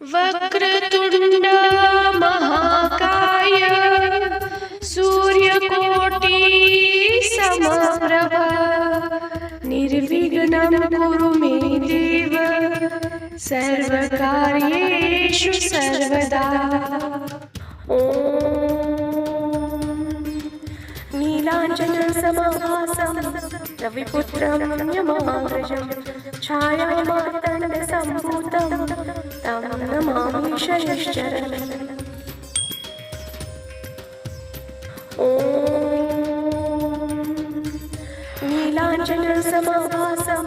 वक्रतुंड महाकाय सूर्यकोटि समप्रभ निर्विघ्नं कुरु मे देव सर्वकार्येषु सर्वदा। नीलाञ्जनसमाभासं रविपुत्रं यमाग्रजं छायामार्तण्डसम्भूतं तं नमामि शनिश्चरम्। नीलाञ्जनसमाभासं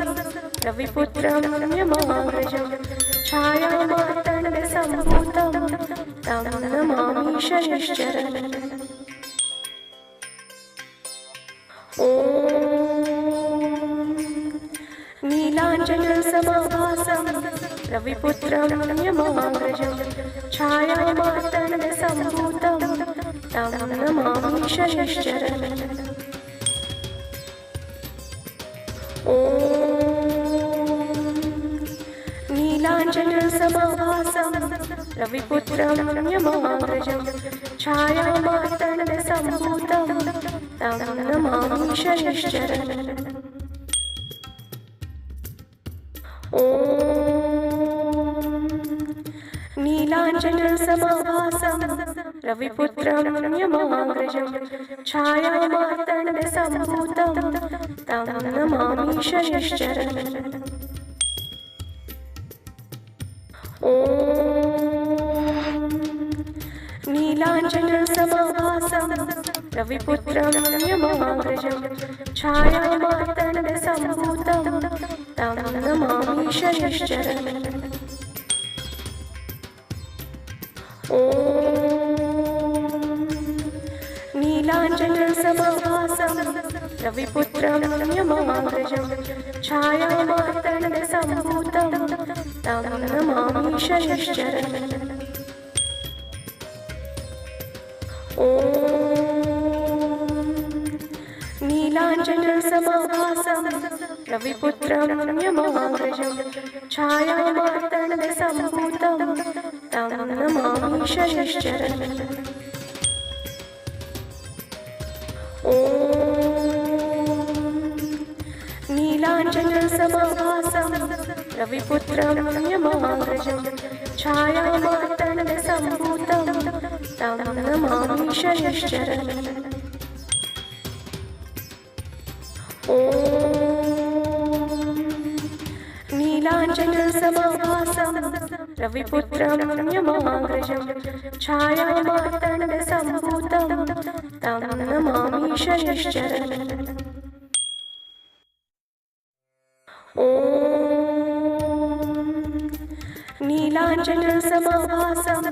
रविपुत्रं यमाग्रजं छायामार्तण्डसम्भूतं तं नमामि शनिश्चरम्। नीलाञ्जनसमाभासं रविपुत्रं यमाग्रजं छायामार्तण्डसम्भूतं तं नमामि शनिश्चरम्। नीलाञ्जनसमाभासं रविपुत्रं यमाग्रजं छायामार्तण्डसम्भूतं तं नमामि शनिश्चरम्। नीलाञ्जनसमाभासं रविपुत्रं यमाग्रजं छायामार्तण्डसम्भूतं तं नमामि शनिश्चरम्। नीलाञ्जनसमाभासं रविपुत्रं यमाग्रजं छायामार्तण्डसम्भूतं तं नमामि शनिश्चरम्। नीलाञ्जनसमाभासं रविपुत्रं यमाग्रजं छायामार्तण्डसम्भूतं तं नमामि शनिश्चरम्। नीलाञ्जनसमाभासं रविपुत्रं यमाग्रजं छायामार्तण्डसम्भूतं तं नमामि शनिश्चरम्। नीलाञ्जनसमाभासं रविपुत्रं यमाग्रजं छायामार्तण्डसम्भूतं तं नमामि शनिश्चरम्। नीलाञ्जनसमाभासं रविपुत्रं यमाग्रजं छायामार्तण्डसम्भूतं तं नमामि शनिश्चरम्। नीलाञ्जनसमाभासं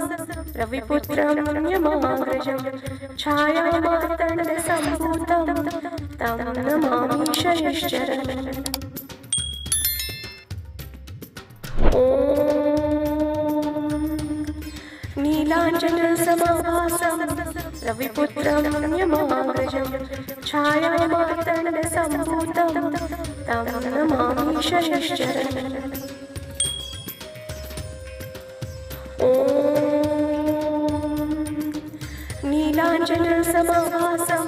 रविपुत्रं यमाग्रजं छायामार्तण्डसम्भूतं तं नमामि शनिश्चरम्। नीलाञ्जनसमाभासं रविपुत्रं यमाग्रजं छायामार्तण्डसम्भूतं तं नमामि शनिश्चरम्। नीलाञ्जनसमाभासं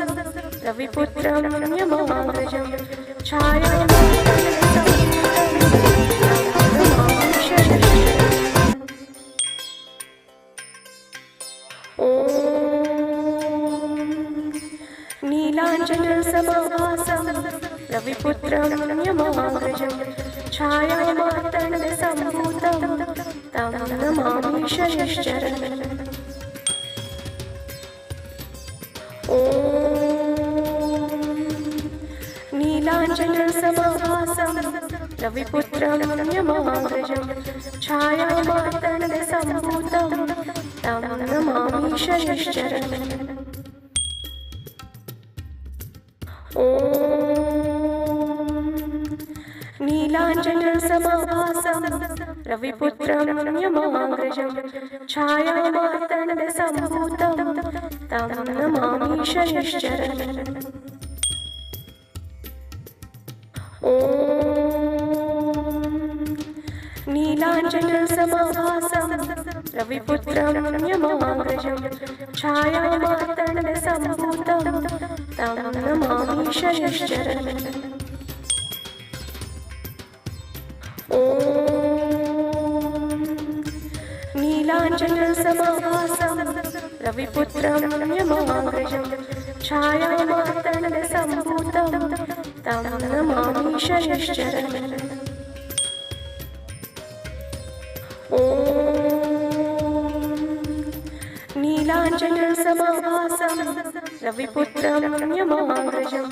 रविपुत्रं यमाग्रजं छायामार्तण्डसम्भूतं तं नमामि शनिश्चरम्। नीलाञ्जनसमाभासं रविपुत्रं यमाग्रजं छायामार्तण्डसम्भूतं तं नमामि शनिश्चरम्। नीलाञ्जनसमाभासं रविपुत्रं यमाग्रजं छायामार्तण्डसम्भूतं तं नमामि शनिश्चरम्। नीलाञ्जनसमाभासं रविपुत्रं यमाग्रजं छायामार्तण्डसम्भूतं तं नमामि शनिश्चरम्। नीलाञ्जनसमाभासं रविपुत्रं यमाग्रजं छायामार्तण्डसम्भूतं तं नमामि शनिश्चरम् ॐ नीलाञ्जनसमाभासं रविपुत्रं यमाग्रजं छायामार्तण्डसम्भूतं तं नमामि शनिश्चरम् ॐ नीलाञ्जनसमाभासं रविपुत्रं यमाग्रजं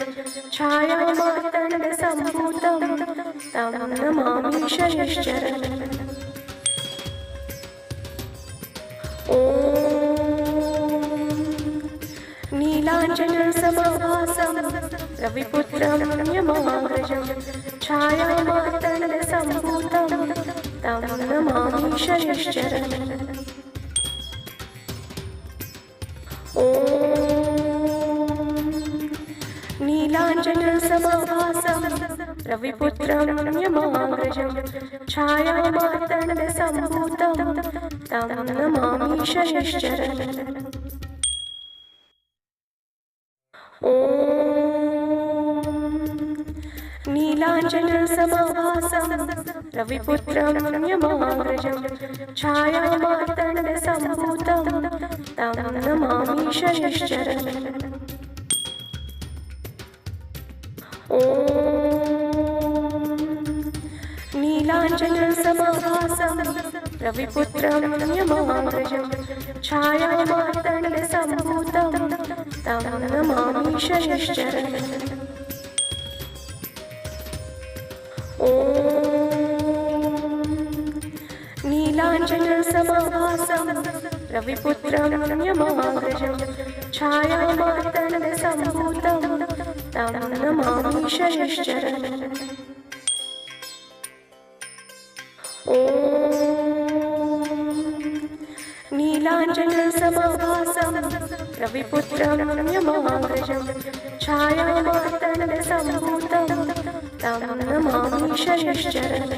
छायामार्तण्डसम्भूतं तं नमामि शनिश्चरम् ॐ नीलाञ्जनसमाभासं रविपुत्रं यमाग्रजं छायामार्तण्डसम्भूतं तं नमामि शनिश्चरम् ॐ नीलाञ्जनसमाभासं रविपुत्रं यमाग्रजं छायामार्तण्डसम्भूतं तं नमामि शनिश्चरम् ॐ नीलाञ्जनसमाभासं रविपुत्रं यमाग्रजं छायामार्तण्डसम्भूतं तं नमामि शनिश्चरम् ॐ नीलाञ्जनसमाभासं रविपुत्रं यमाग्रजं छायामार्तण्डसम्भूतं तं नमामि शनिश्चरम् ॐ नीलाञ्जनसमाभासं रविपुत्रं यमाग्रजं छायामार्तण्डसम्भूतं तं नमामि शनिश्चरम् ॐ नीलाञ्जनसमाभासं रविपुत्रं यमाग्रजं छायामार्तण्डसम्भूतं तं नमामि शनिश्चरम्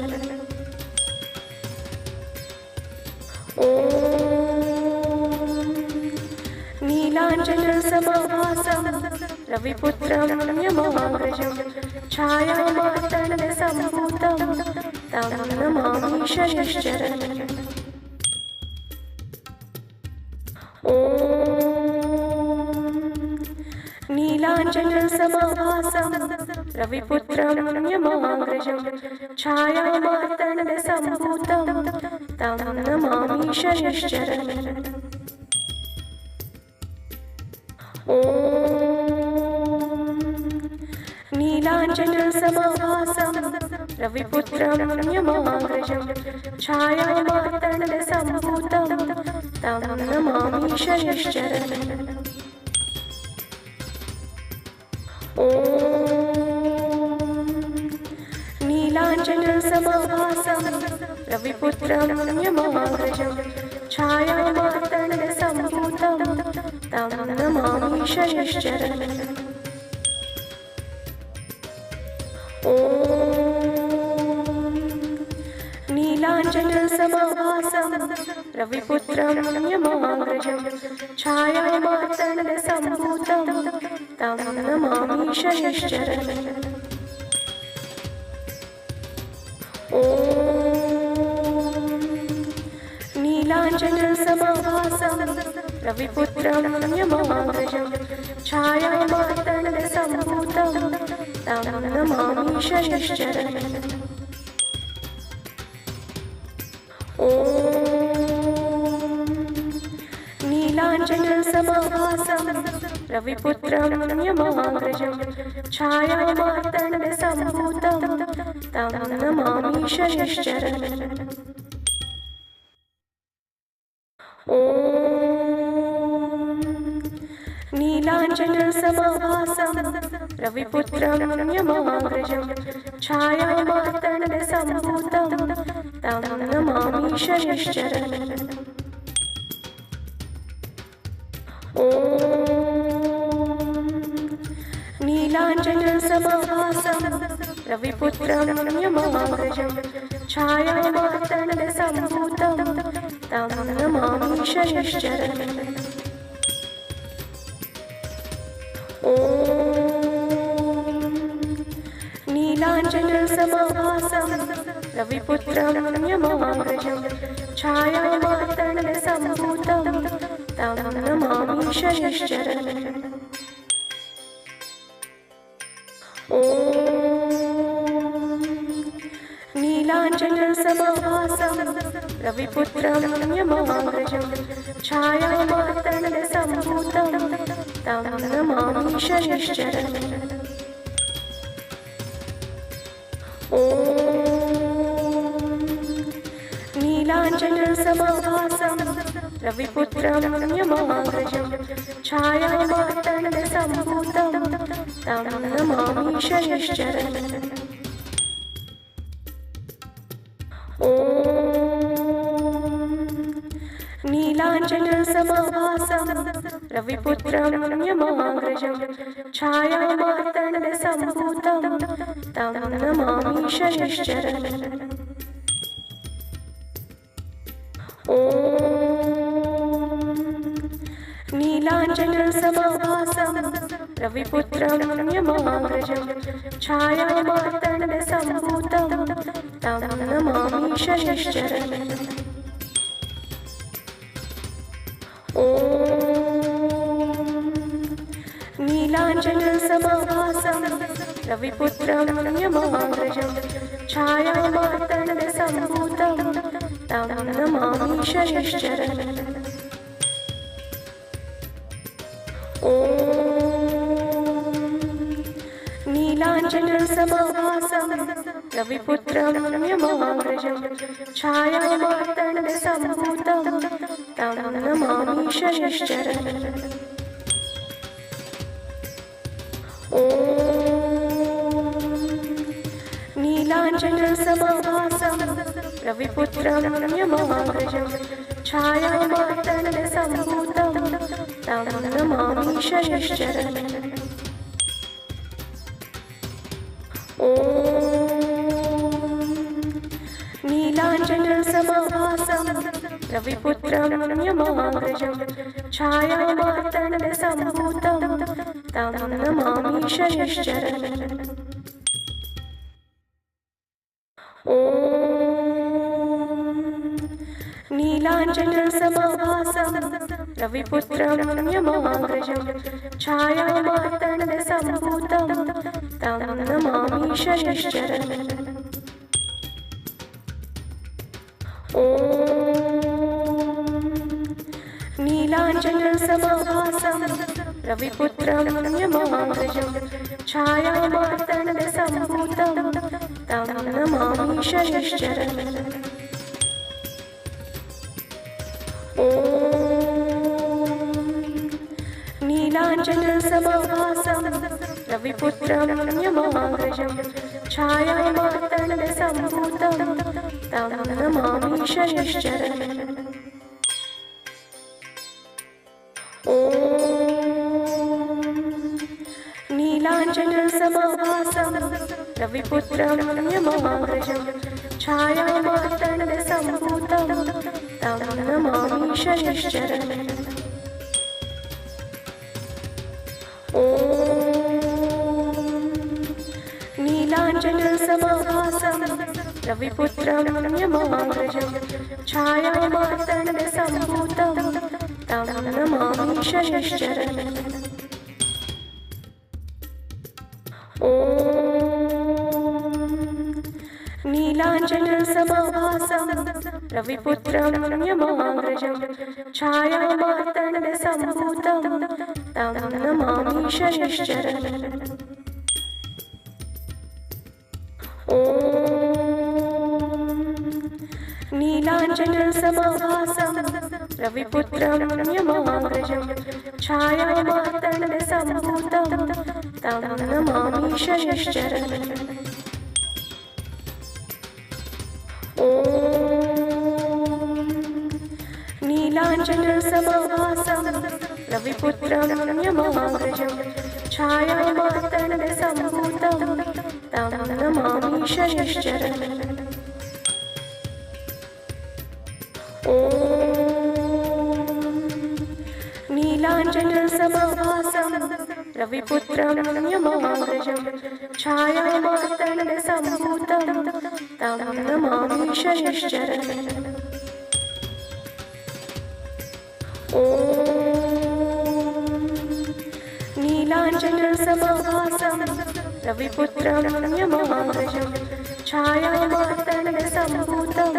ॐ नीलाञ्जनसमाभासं रविपुत्रं यमाग्रजं छायामार्तण्डसम्भूतं तं नमामि शनिश्चरम् ॐ नीलाञ्जनसमाभासं रविपुत्रं यमाग्रजं छायामार्तण्डसम्भूतं तं नमामि शनिश्चरम् ॐ नीलाञ्जनसमाभासं रविपुत्रं यमाग्रजं छायामार्तण्डसम्भूतं तं नमामि शनिश्चरम् ॐ नीलाञ्जनसमाभासं रविपुत्रं यमाग्रजं छायामार्तण्डसम्भूतं तं नमामि शनिश्चरम् ॐ नीलाञ्जनसमाभासं रविपुत्रं यमाग्रजं छायामार्तण्डसम्भूतं तं नमामि शनिश्चरम् ॐ नीलाञ्जनसमाभासं रविपुत्रं यमाग्रजं छायामार्तण्डसम्भूतं तं नमामि शनिश्चरम् ॐ नीलाञ्जनसमाभासं रविपुत्रं यमाग्रजं छायामार्तण्डसम्भूतं तं नमामि शनिश्चरम् ॐ नीलाञ्जनसमाभासं रविपुत्रं यमाग्रजं छायामार्तण्डसम्भूतं तं नमामि शनिश्चरम् ॐ नीलाञ्जनसमाभासं रविपुत्रं यमाग्रजं छायामार्तण्डसम्भूतं तं नमामि शनिश्चरम् ॐ नीलाञ्जनसमाभासं रविपुत्रं यमाग्रजं छायामार्तण्डसम्भूतं तं नमामि शनिश्चरम् ॐ नीलाञ्जनसमाभासं रविपुत्रं यमाग्रजं छायामार्तण्डसम्भूतं तं नमामि शनिश्चरम् ॐ नीलाञ्जनसमाभासं रविपुत्रं यमाग्रजं छायामार्तण्डसम्भूतं तं नमामि शनिश्चरम् ॐ नीलाञ्जनसमाभासं रविपुत्रं यमाग्रजं छायामार्तण्डसम्भूतं तं नमामि शनिश्चरम् ॐ नीलाञ्जनसमाभासं रविपुत्रं यमाग्रजं छायामार्तण्डसम्भूतं तं नमामि शनिश्चरम् ॐ नीलाञ्जनसमाभासं रविपुत्रं यमाग्रजं छायामार्तण्डसम्भूतं तं नमामि शनिश्चरम् ॐ नीलाञ्जनसमाभासं रविपुत्रं यमाग्रजं छायामार्तण्डसम्भूतं तं नमामि शनिश्चरम् ॐ नीलाञ्जनसमाभासं रविपुत्रं यमाग्रजं छायामार्तण्डसम्भूतं तं नमामि शनिश्चरम् ॐ नीलाञ्जनसमाभासं रविपुत्रं यमाग्रजं छायामार्तण्डसम्भूतं तं नमामि शनिश्चरम् ॐ नीलाञ्जनसमाभासं रविपुत्रं यमाग्रजं छायामार्तण्डसम्भूतं तं नमामि शनिश्चरम् ॐ नीलाञ्जनसमाभासं रविपुत्रं यमाग्रजं छायामार्तण्डसम्भूतं तं नमामि शनिश्चरम् ॐ नीलाञ्जनसमाभासं रविपुत्रं यमाग्रजं छायामार्तण्डसम्भूतं तं नमामि शनिश्चरम् ॐ नीलाञ्जनसमाभासं रविपुत्रं यमाग्रजं छायामार्तण्डसम्भूतं तं नमामि शनिश्चरम् ॐ नीलाञ्जनसमाभासं रविपुत्रं यमाग्रजं छायामार्तण्डसम्भूतं तं नमामि शनिश्चरम् ॐ नीलाञ्जनसमाभासं रविपुत्रं यमाग्रजं छायामार्तण्डसम्भूतं तं नमामि शनिश्चरम् ॐ नीलाञ्जनसमाभासं रविपुत्रं यमाग्रजं छायामार्तण्डसम्भूतं तं नमामि शनिश्चरम् ॐ नीलाञ्जनसमाभासं रविपुत्रं यमाग्रजं छायामार्तण्डसम्भूतं तं नमामि शनिश्चरम् ॐ नीलाञ्जनसमाभासं रविपुत्रं यमाग्रजं छायामार्तण्डसम्भूतं तं नमामि शनिश्चरम् ॐ नीलाञ्जनसमाभासं रविपुत्रं यमाग्रजं छायामार्तण्डसम्भूतं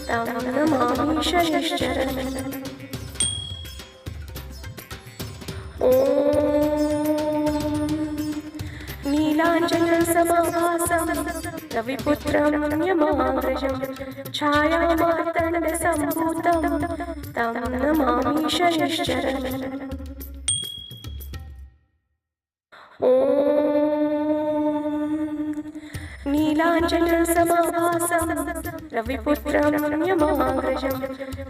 तं नमामि शनिश्चरम् ॐ नीलाञ्जनसमाभासं रविपुत्रं यमाग्रजं छायामार्तण्डसम्भूतं तं नमामि शनिश्चरम् ॐ नीलाञ्जनसमाभासं रविपुत्रं यमाग्रजं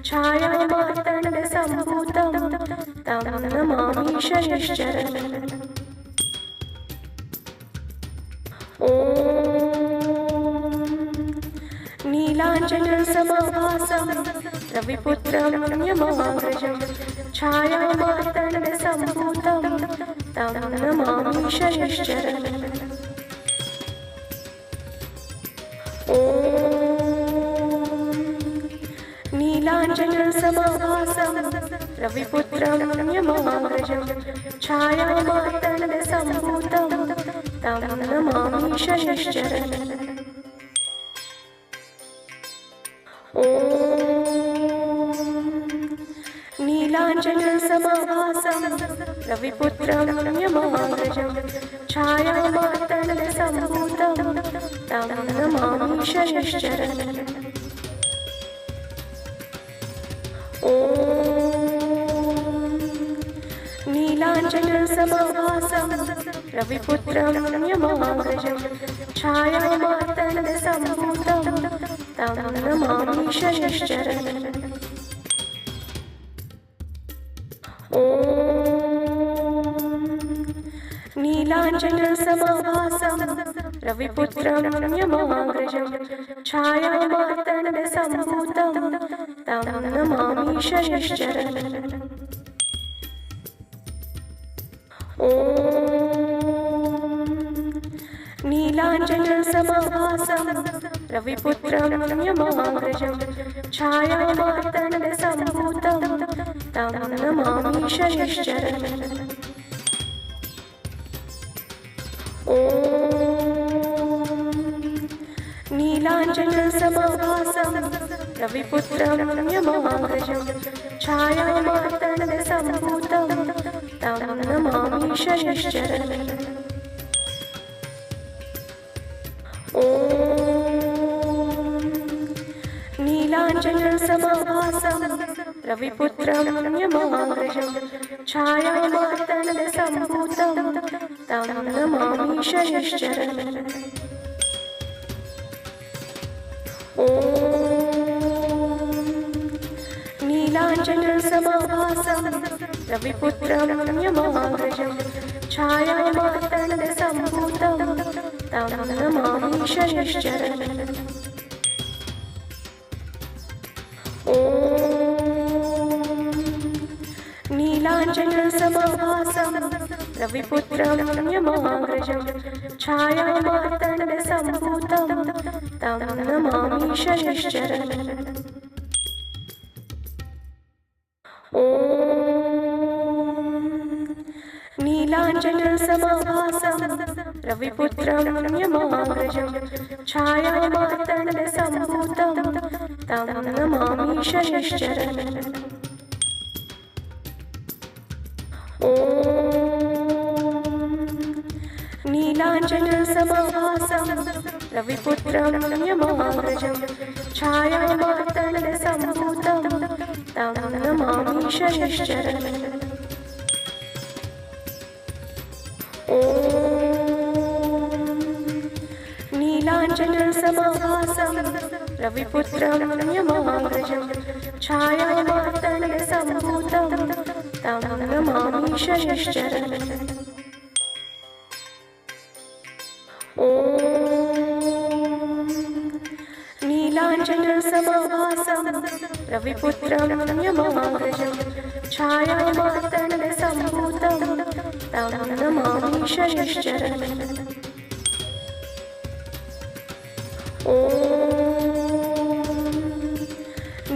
छायामार्तण्डसम्भूतं तं नमामि शनिश्चरम् ॐ नीलाञ्जनसमाभासं रविपुत्रं यमाग्रजं छायामार्तण्डसम्भूतं तं नमामि शनिश्चरम् ॐ नीलाञ्जनसमाभासं रविपुत्रं यमाग्रजं छायामार्तण्डसम्भूतं तं नमामि शनिश्चरम् ॐ नीलाञ्जनसमाभासं रविपुत्रं यमाग्रजं छायामार्तण्डसम्भूतं तं नमामि शनिश्चरम् ॐ नीलाञ्जनसमाभासं रविपुत्रं यमाग्रजं छायामार्तण्डसम्भूतं तं नमामि शनिश्चरम् ॐ नीलाञ्जनसमाभासं रविपुत्रं यमाग्रजं छायामार्तण्डसम्भूतं तं नमामि शनिश्चरम् ॐ नीलाञ्जनसमाभासं रविपुत्रं यमाग्रजं छायामार्तण्डसम्भूतं तं नमामि शनिश्चरम् ॐ नीलाञ्जनसमाभासं रविपुत्रं यमाग्रजं छायामार्तण्डसम्भूतं तं नमामि शनिश्चरम् ॐ नीलाञ्जनसमाभासं रविपुत्रं यमाग्रजं छायामार्तण्डसम्भूतं तं नमामि शनिश्चरम् ॐ नीलाञ्जनसमाभासं रविपुत्रं यमाग्रजं छायामार्तण्डसम्भूतं तं नमामि शनिश्चरम् ॐ नीलाञ्जनसमाभासं रविपुत्रं यमाग्रजं छायामार्तण्डसम्भूतं तं नमामि शनिश्चरम् ॐ नीलाञ्जनसमाभासं रविपुत्रं यमाग्रजं छायामार्तण्डसम्भूतं तं नमामि शनिश्चरम् ॐ नीलाञ्जनसमाभासं रविपुत्रं यमाग्रजं छायामार्तण्डसम्भूतं तं नमामि शनिश्चरम् ॐ नीलाञ्जनसमाभासं रविपुत्रं यमाग्रजं छायामार्तण्डसम्भूतं तं नमामि शनिश्चरम् ॐ रविपुत्रं यमाग्रजं छायामार्तण्डसम्भूतं तं नमामि शनिश्चरम् ॐ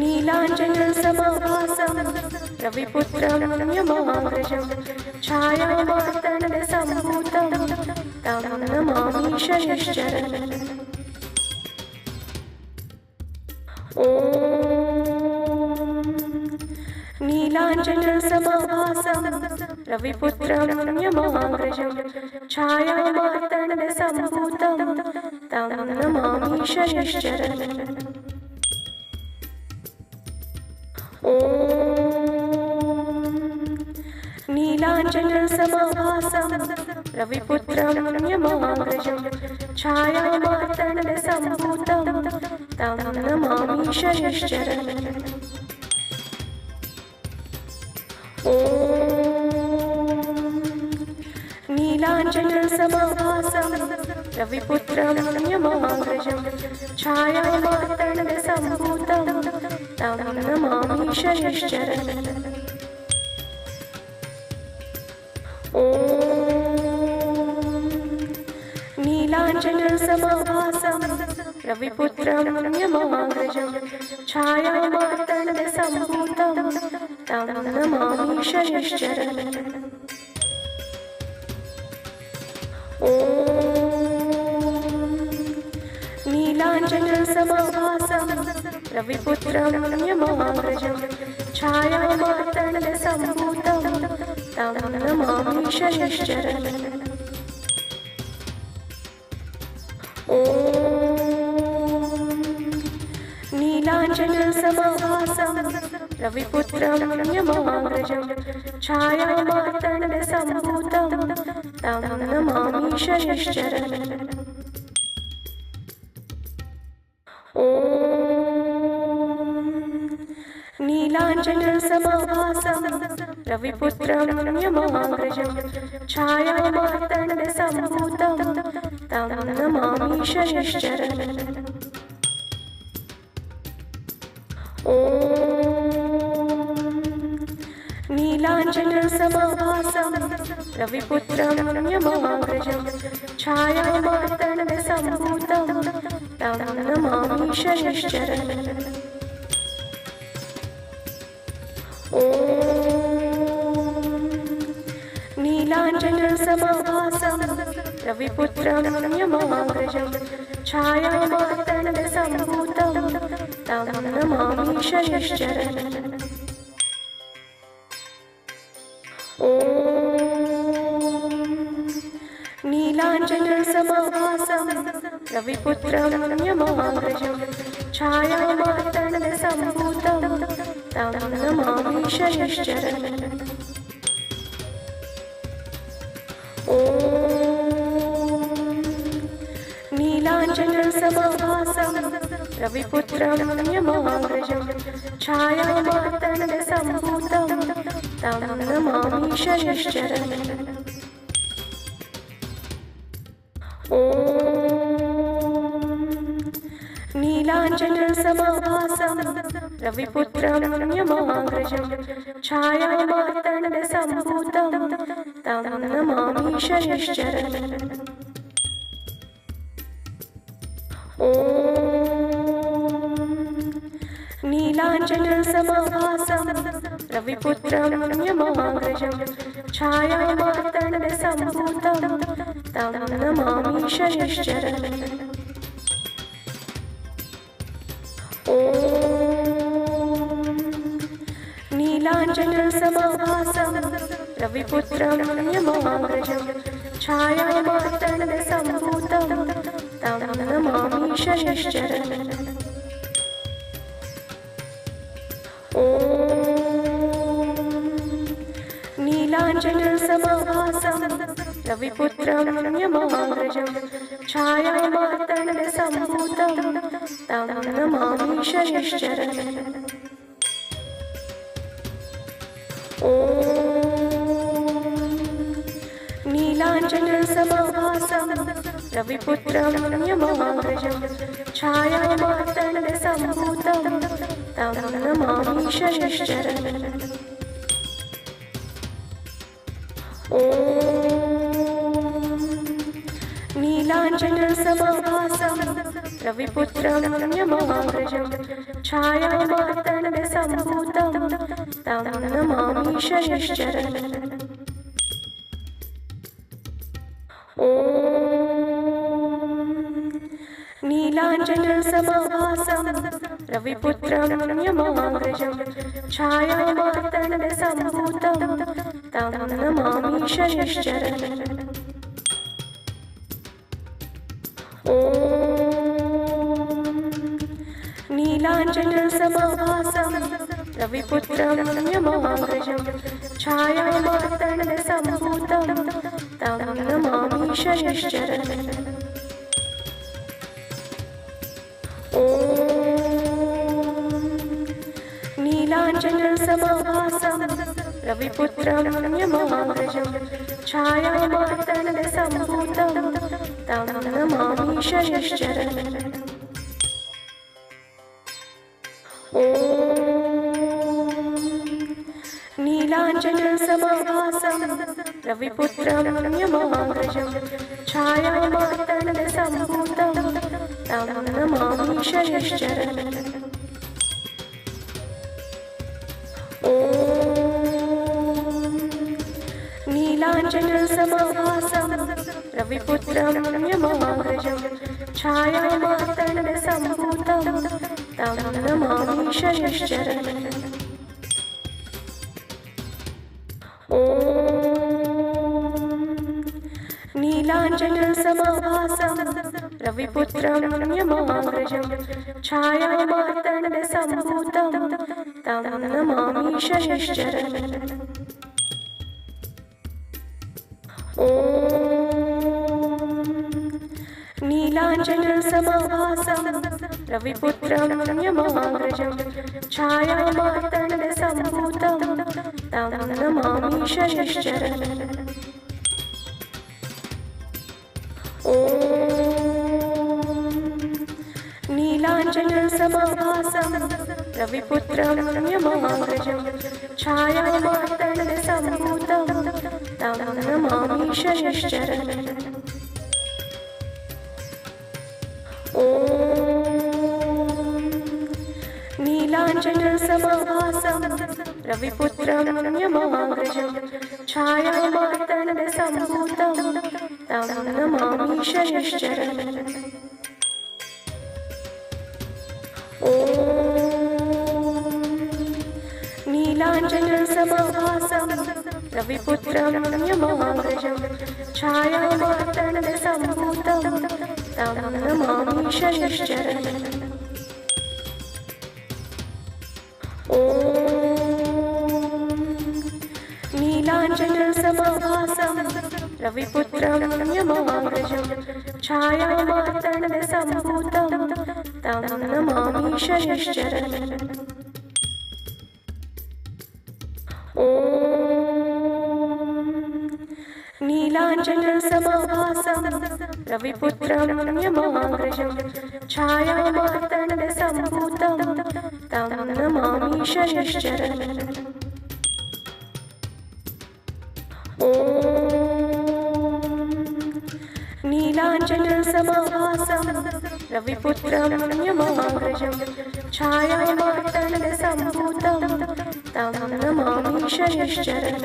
नीलाञ्जनसमाभासं रविपुत्रं यमाग्रजं छायामार्तण्डसम्भूतं तं नमामि शनिश्चरम् ॐ नीलाञ्जनसमाभासं रविपुत्रं यमाग्रजं छायामार्तण्डसम्भूतं तं नमामि शनिश्चरम् ॐ नीलाञ्जनसमाभासं रविपुत्रं यमाग्रजं छायामार्तण्डसम्भूतं तं नमामि शनिश्चरम् ॐ नीलाञ्जनसमाभासं रविपुत्रं यमाग्रजं छायामार्तण्डसम्भूतं तं नमामि शनिश्चरम् ॐ नीलाञ्जनसमाभासं रविपुत्रं यमाग्रजं छायामार्तण्डसम्भूतं तं नमामि शनिश्चरम् ॐ नीलाञ्जनसमाभासं रविपुत्रं यमाग्रजं छायामार्तण्डसम्भूतं तं नमामि शनिश्चरम् ॐ नीलाञ्जनसमाभासं रविपुत्रं यमाग्रजं छायामार्तण्डसम्भूतं तं नमामि शनिश्चरम् ॐ नीलाञ्जनसमाभासं रविपुत्रं यमाग्रजं छायामार्तण्डसम्भूतं तं नमामि शनिश्चरम् ॐ नीलाञ्जनसमाभासं रविपुत्रं यमाग्रजं छायामार्तण्डसम्भूतं तं नमामि शनिश्चरम् ॐ नीलाञ्जनसमाभासं रविपुत्रं यमाग्रजं छायामार्तण्डसम्भूतं तं नमामि शनिश्चरम् ॐ नीलाञ्जनसमाभासं रविपुत्रं यमाग्रजं छायामार्तण्डसम्भूतं तं नमामि शनिश्चरम् ॐ नीलाञ्जनसमाभासं रविपुत्रं यमाग्रजं छायामार्तण्डसम्भूतं तं नमामि शनिश्चरम् ॐ नीलाञ्जनसमाभासं रविपुत्रं यमाग्रजं छायामार्तण्डसम्भूतं तं नमामि शनिश्चरम् ॐ नीलाञ्जनसमाभासं रविपुत्रं यमाग्रजं छायामार्तण्डसम्भूतं तं नमामि शनिश्चरम् ॐ नीलाञ्जनसमाभासं रविपुत्रं यमाग्रजं छायामार्तण्डसम्भूतं तं नमामि शनिश्चरम् ॐ नीलाञ्जनसमाभासं रविपुत्रं यमाग्रजं छायामार्तण्डसम्भूतं तं नमामि शनिश्चरम् ॐ नीलाञ्जनसमाभासं रविपुत्रं यमाग्रजं छायामार्तण्डसम्भूतं तं नमामि शनिश्चरम् ॐ नीलाञ्जनसमाभासं रविपुत्रं यमाग्रजं छायामार्तण्डसम्भूतं तं नमामि शनिश्चरम् ॐ नीलाञ्जनसमाभासं रविपुत्रं यमाग्रजं छायामार्तण्डसम्भूतं तं नमामि शनिश्चरम् ॐ नीलाञ्जनसमाभासं रविपुत्रं यमाग्रजं छायामार्तण्डसम्भूतं तं नमामि शनिश्चरम् ॐ नीलाञ्जनसमाभासं रविपुत्रं यमाग्रजं छायामार्तण्डसम्भूतं तं नमामि शनिश्चरम् ॐ नीलाञ्जनसमाभासं रविपुत्रं यमाग्रजं छायामार्तण्डसम्भूतं तं नमामि शनिश्चरम् ॐ नीलाञ्जनसमाभासं रविपुत्रं यमाग्रजं छायामार्तण्डसम्भूतं तं नमामि शनिश्चरम् ॐ नीलाञ्जनसमाभासं रविपुत्रं यमाग्रजं छायामार्तण्डसम्भूतं तं नमामि शनिश्चरम् ॐ नीलाञ्जनसमाभासं रविपुत्रं यमाग्रजं छायामार्तण्डसम्भूतं तं नमामि शनिश्चरम् ॐ नीलाञ्जनसमाभासं रविपुत्रं यमाग्रजं छायामार्तण्डसम्भूतं तं नमामि शनिश्चरम् ॐ नीलाञ्जनसमाभासं रविपुत्रं यमाग्रजं छायामार्तण्डसम्भूतं तं नमामि शनिश्चरम् ॐ नीलाञ्जनसमाभासं रविपुत्रं यमाग्रजं छायामार्तण्डसम्भूतं तं नमामि शनिश्चरम् ॐ नीलाञ्जनसमाभासं रविपुत्रं यमाग्रजं छायामार्तण्डसम्भूतं तं नमामि शनिश्चरम् ॐ नीलाञ्जनसमाभासं रविपुत्रं यमाग्रजं छायामार्तण्डसम्भूतं तं नमामि शनिश्चरम् ॐ नीलाञ्जनसमाभासं रविपुत्रं यमाग्रजं छायामार्तण्डसम्भूतं तं नमामि शनिश्चरम्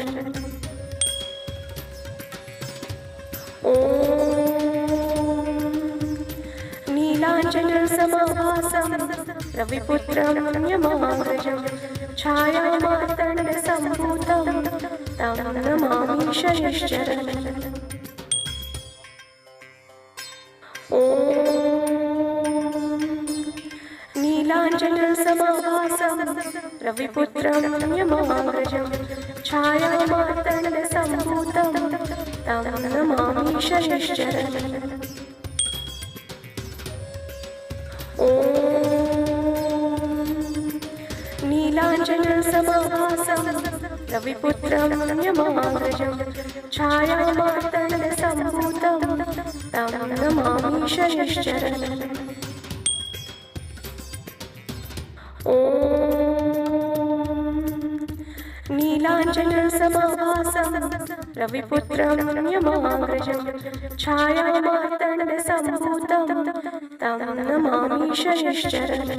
ॐ नीलाञ्जनसमाभासं रविपुत्रं यमाग्रजं छायामार्तण्डसम्भूतं तं नमामि शनिश्चरम् ॐ नीलाञ्जनसमाभासं रविपुत्रं यमाग्रजं छायामार्तण्डसम्भूतं तं नमामि शनिश्चरम् ॐ नीलाञ्जनसमाभासं रविपुत्रं यमाग्रजं छायामार्तण्डसम्भूतं तं नमामि शनिश्चरम् ॐ ॐ नीलाञ्जनसमाभासं रविपुत्रं यमाग्रजं छायामार्तण्डसम्भूतं तं नमामि शनिश्चरम्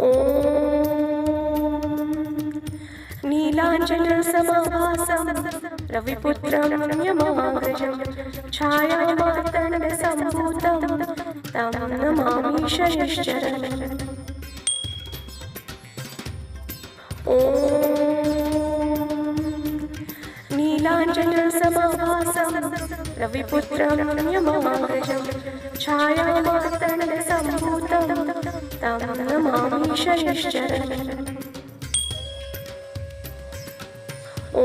ॐ नीलाञ्जनसमाभासं रविपुत्रं यमाग्रजं छायामार्तण्डसम्भूतं तं नमामि शनिश्चरम् ॐ नीलाञ्जनसमाभासं रविपुत्रं यमाग्रजं छायामार्तण्डसम्भूतं तं नमामि शनिश्चरम् ॐ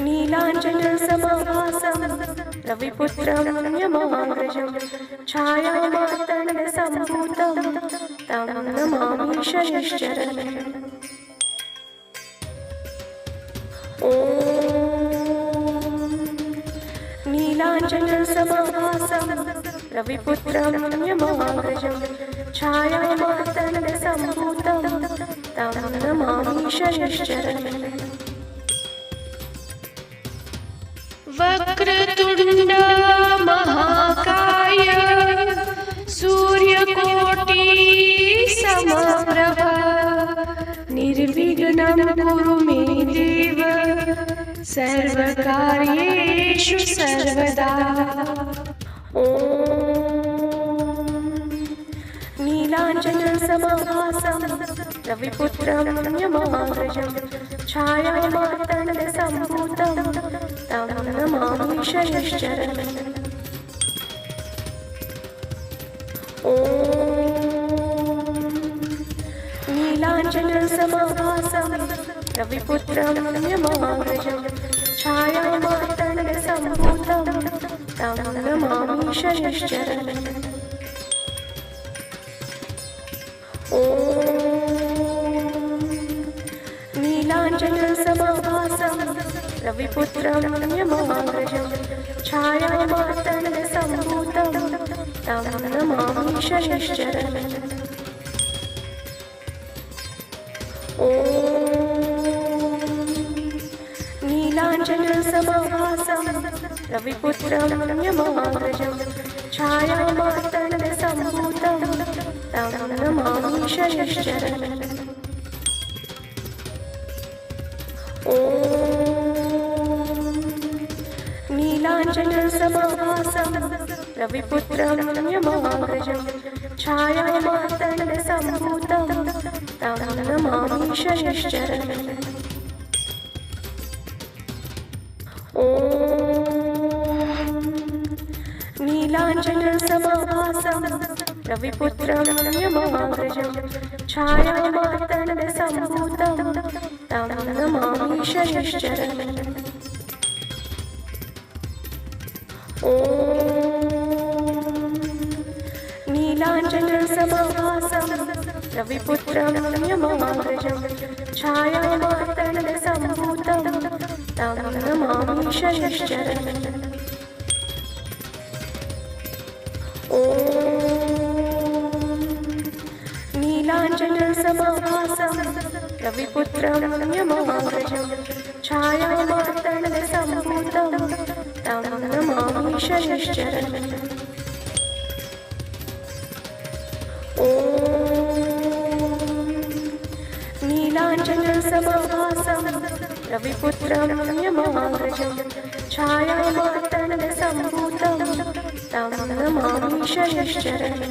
नीलाञ्जनसमाभासं रविपुत्रं यमाग्रजं छायामार्तण्डसम्भूतं तं नमामि शनिश्चरम् ॐ नीलाञ्जनसमाभासं रविपुत्रं यमाग्रजं छायामार्तण्डसम्भूतं तं नमामि शनिश्चरम् वक्रतुण्ड महाकाय सूर्यकोटि समप्रभ निर्विघ्नं कुरु मे देव सर्वकार्येषु सर्वदा। ॐ नीलाञ्जनसमाभासं रविपुत्रं यमाग्रजं छायामार्तण्डसम्भूतं तं नमामि शनिश्चरम् ॐ नीलाञ्जनसमाभासं रविपुत्रं यमाग्रजं छायामार्तण्डसम्भूतं तं नमामि शनिश्चरम् ॐ नीलाञ्जनसमाभासं रविपुत्रं यमाग्रजं छायामार्तण्डसम्भूतं तं नमामि शनिश्चरम् ॐ नीलाञ्जनसमाभासं रविपुत्रं यमाग्रजं छायामार्तण्डसम्भूतं तं नमामि शनिश्चरम् ॐ नीलाञ्जनसमाभासं रविपुत्रं यमाग्रजं छायामार्तण्डसम्भूतं तं नमामि शनिश्चरम् ॐ नीलाञ्जनसमाभासं रविपुत्रं यमाग्रजं छायामार्तण्डसम्भूतं तं नमामि शनिश्चरम् ॐ नीलाञ्जनसमाभासं रविपुत्रं यमाग्रजं छायामार्तण्डसम्भूतं तं नमामि शनिश्चरम् ॐ नीलाञ्जनसमाभासं रविपुत्रं यमाग्रजं छायामार्तण्डसम्भूतं तं नमामि शनिश्चरम् ॐ नीलाञ्जनसमाभासं रविपुत्रं यमाग्रजं छायामार्तण्डसम्भूतं तं नमामि शनिश्चरम्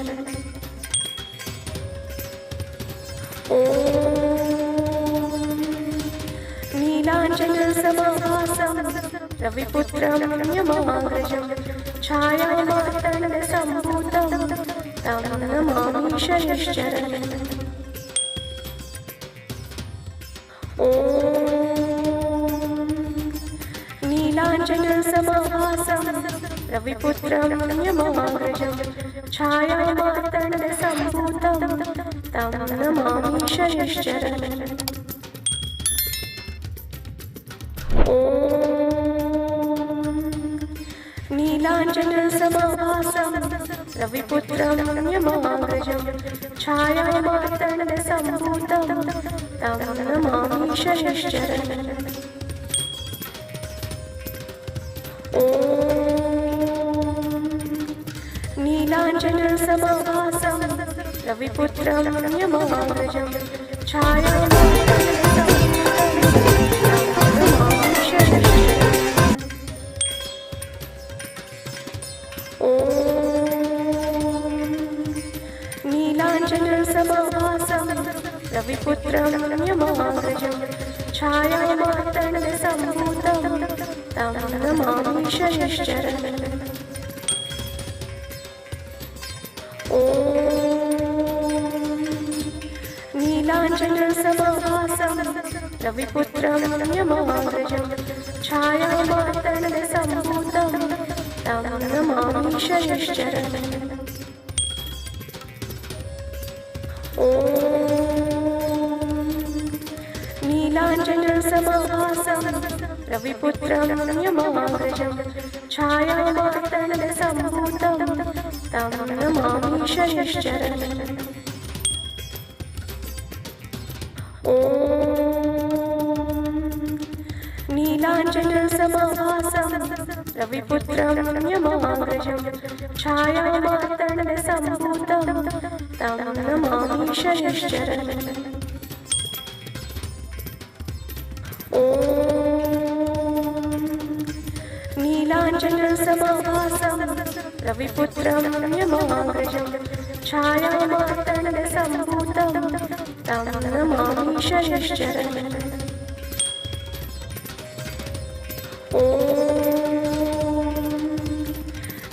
ॐ नीलाञ्जनसमाभासं रविपुत्रं यमाग्रजं छायामार्तण्डसम्भूतं तं नमामि शनिश्चरम् ॐ नीलाञ्जनसमाभासं रविपुत्रं यमाग्रजं छायामार्तण्डसम्भूतं तं नमामि शनिश्चरम् ॐ नीलाञ्जनसमाभासं रविपुत्रं यमाग्रजं छायामार्तण्डसम्भूतं तं नमामि शनिश्चरम्। ॐ नीलाञ्जनसमाभासं रविपुत्रं यमाग्रजं छायामार्तण्डसम्भूतं तं नमामि शनिश्चरम्। ॐ नीलाञ्जनसमाभासं रविपुत्रं यमाग्रजं छायामार्तण्डसम्भूतं तं नमामि शनिश्चरम्। ॐ नीलाञ्जनसमाभासं रविपुत्रं यमाग्रजं छायामार्तण्डसम्भूतं तं नमामि शनिश्चरम्। ॐ नीलाञ्जनसमाभासं रविपुत्रं यमाग्रजं छायामार्तण्डसम्भूतं तं नमामि शनिश्चरम्। ॐ नीलाञ्जनसमाभासं रविपुत्रं यमाग्रजं छायामार्तण्डसम्भूतं तं नमामि शनिश्चरम्। ॐ नीलाञ्जनसमाभासं रविपुत्रं यमाग्रजं छायामार्तण्डसम्भूतं तं नमामि शनिश्चरम्। ॐ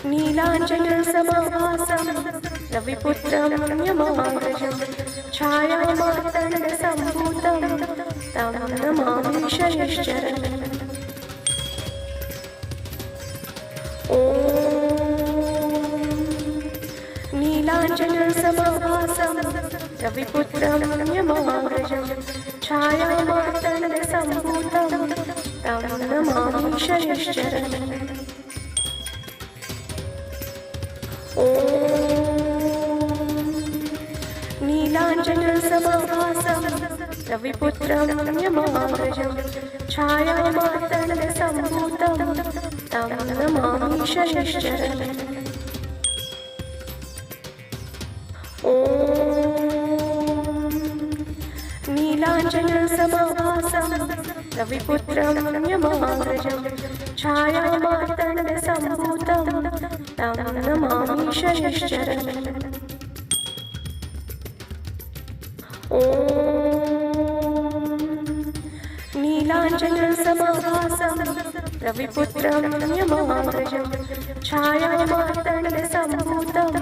नीलाञ्जनसमाभासं रविपुत्रं यमाग्रजं छायामार्तण्डसम्भूतं तं नमामि शनिश्चरम्। ॐ नीलाञ्जनसमाभासं रविपुत्रं यमाग्रजं छायामार्तण्डसम्भूतं तं नमामि शनिश्चरम्। ॐ नीलाञ्जनसमाभासं रविपुत्रं यमाग्रजं छायामार्तण्डसम्भूतं तं नमामि शनिश्चरम्। ॐ नीलाञ्जनसमाभासं रविपुत्रं यमाग्रजं छायामार्तण्डसम्भूतं तं नमामि शनिश्चरम्। ॐ नीलाञ्जनसमाभासं रविपुत्रं यमाग्रजं छायामार्तण्डसम्भूतं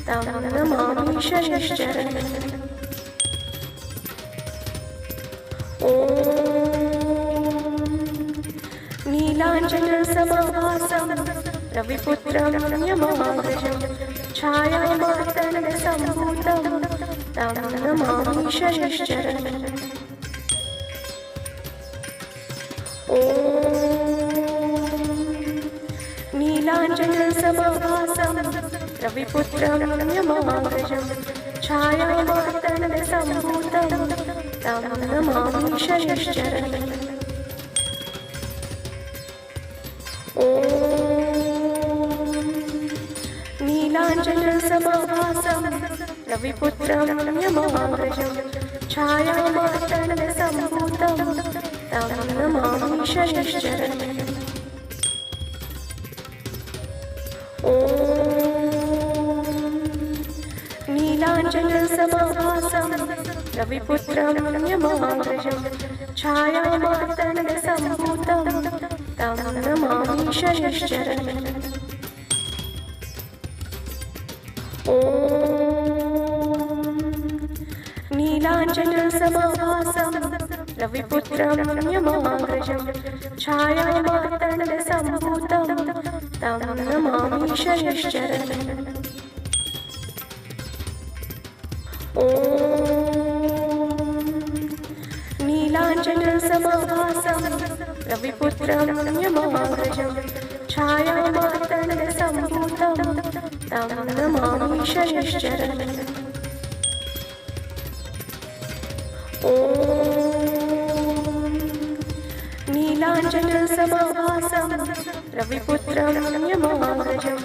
तं नमामि शनिश्चरम्। ॐ नीलाञ्जनसमाभासं रविपुत्रं यमाग्रजं छायामार्तण्डसम्भूतं तं नमामि शनिश्चरम्। ॐ नीलाञ्जनसमाभासं रविपुत्रं यमाग्रजं छायामार्तण्डसम्भूतं तं नमामि शनिश्चरम्। ॐ नीलाञ्जनसमाभासं रविपुत्रं यमाग्रजं छायामार्तण्डसम्भूतं तं नमामि शनिश्चरम्। ॐ नीलाञ्जनसमाभासं रविपुत्रं यमाग्रजं छायामार्तण्डसम्भूतं तं नमामि शनिश्चरम्। ॐ नीलाञ्जनसमाभासं रविपुत्रं यमाग्रजं छायामार्तण्डसम्भूतं तं नमामि शनिश्चरम्। ॐ नीलाञ्जनसमाभासं रविपुत्रं यमाग्रजं छायामार्तण्डसम्भूतं नीलाञ्जनसमाभासं तं नमामि शनिश्चरम् ॐ नीलाञ्जनसमाभासं रविपुत्रं यमाग्रजं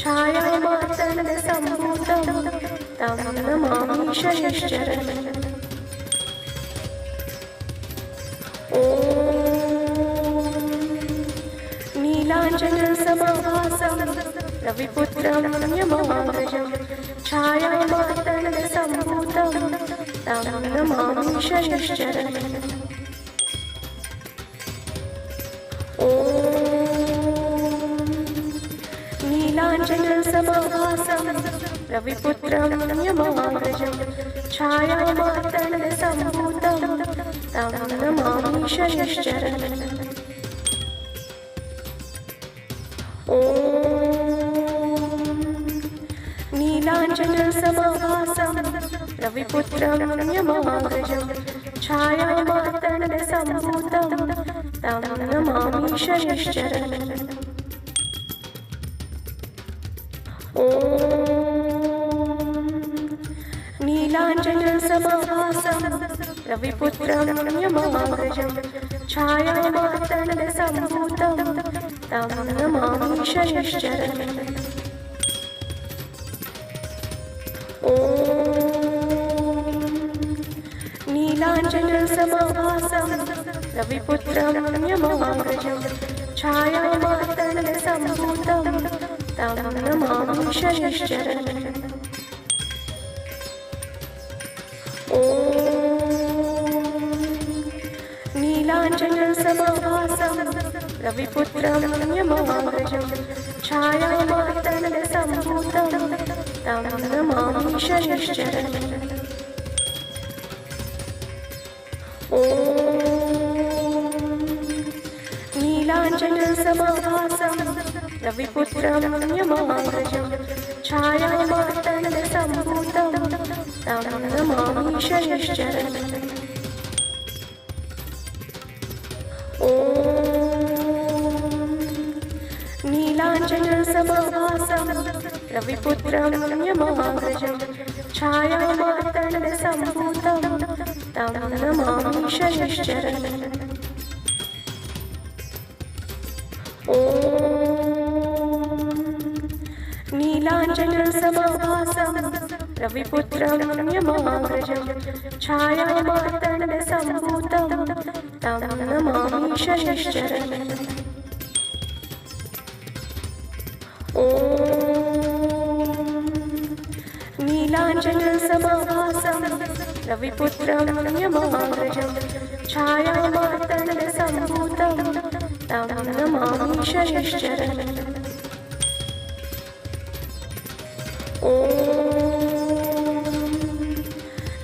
छायामार्तण्डसम्भूतं तं नमामि शनिश्चरम् ॐ नीलाञ्जनसमाभासं रविपुत्रं यमाग्रजं छायामार्तण्डसम्भूतं तं नमामि शनिश्चरम् ॐ नीलाञ्जनसमाभासं रविपुत्रं यमाग्रजं छायामार्तण्डसम्भूतं तं नमामि शनिश्चरम् ॐ नीलाञ्जनसमाभासं रविपुत्रं यमाग्रजं छायामार्तण्डसम्भूतं तं नमामि शनिश्चरम् ॐ नीलाञ्जनसमाभासं रविपुत्रं यमाग्रजं छायामार्तण्डसम्भूतं तं नमामि शनिश्चरम् ॐ नीलाञ्जनसमाभासं रविपुत्रं यमाग्रजं छायामार्तण्डसम्भूतं तं नमामि शनिश्चरम् ॐ नीलाञ्जनसमाभासं रविपुत्रं यमाग्रजं छायामार्तण्डसम्भूतं तं नमामि शनिश्चरम् ॐ नीलाञ्जनसमाभासं रविपुत्रं यमाग्रजं छायामार्तण्डसम्भूतं तं नमामि शनिश्चरम् ॐ नीलाञ्जनसमाभासं रविपुत्रं यमाग्रजं छायामार्तण्डसम्भूतं तं नमामि शनिश्चरम् ॐ नीलाञ्जनसमाभासं रविपुत्रं यमाग्रजं छायामार्तण्डसम्भूतं तं नमामि शनिश्चरम् ॐ नीलाञ्जनसमाभासं रविपुत्रं यमाग्रजं छायामार्तण्डसम्भूतं तं नमामि शनिश्चरम् ॐ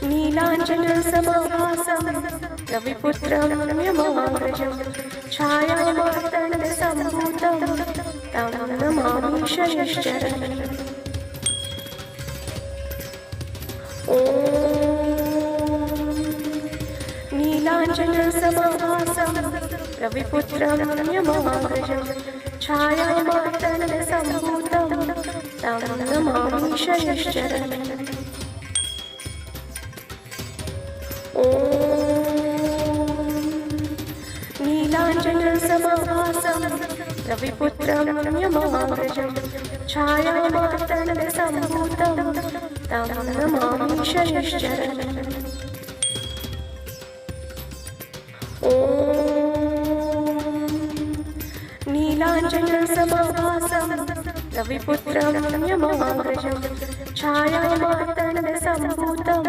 नीलाञ्जनसमाभासं रविपुत्रं यमाग्रजं छायामार्तण्डसम्भूतं तं नमामि शनिश्चरम् ॐ नीलाञ्जनसमाभासं रविपुत्रं यमाग्रजं छायामार्तण्डसम्भूतं तं नमामि शनिश्चरम् ॐ नीलाञ्जनसमाभासं रविपुत्रं यमाग्रजं छायामार्तण्डसम्भूतं तं नमामि शनिश्चरम् ॐ नीलाञ्जनसमाभासं रविपुत्रं यमाग्रजं छायामार्तण्डसम्भूतं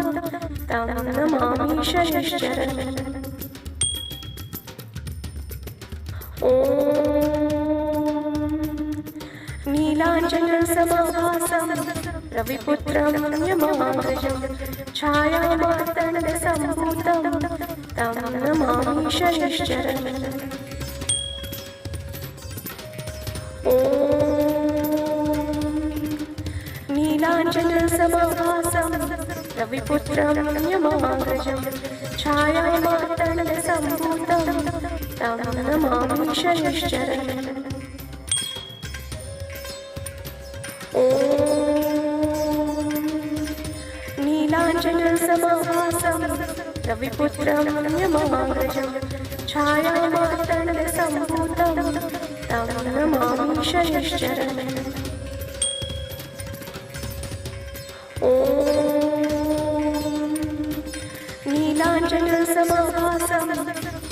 तं नमामि शनिश्चरम् ॐ नीलाञ्जनसमाभासं रविपुत्रं यमाग्रजं छायामार्तण्डसम्भूतं तं नमामि शनिश्चरम् ॐ नीलाञ्जनसमाभासं रविपुत्रं यमाग्रजं छायामार्तण्डसम्भूतं तं नमामि शनिश्चरम् ॐ नीलाञ्जनसमाभासं रविपुत्रं यमाग्रजं छायामार्तण्डसम्भूतं तं नमामि शनिश्चरम् ॐ नीलाञ्जनसमाभासं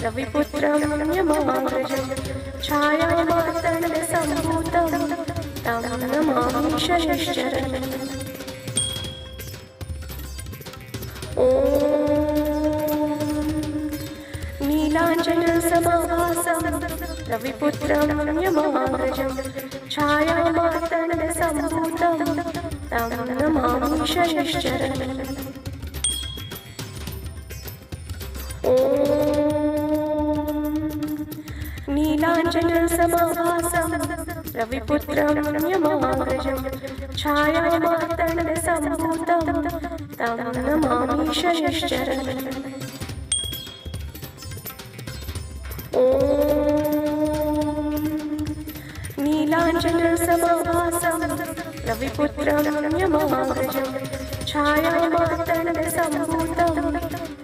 रविपुत्रं यमाग्रजं छायामार्तण्डसम्भूतं तं नमामि शनिश्चरम् ॐ नीलाञ्जनसमाभासं रविपुत्रं यमाग्रजं छायामार्तण्डसम्भूतं तं नमामि शनिश्चरम् ॐ नीलाञ्जनसमाभासं रविपुत्रं यमाग्रजं छायामार्तण्डसम्भूतं तं नमामि शनिश्चरम् ॐ नीलाञ्जनसमाभासं रविपुत्रं यमाग्रजं छायामार्तण्डसम्भूतं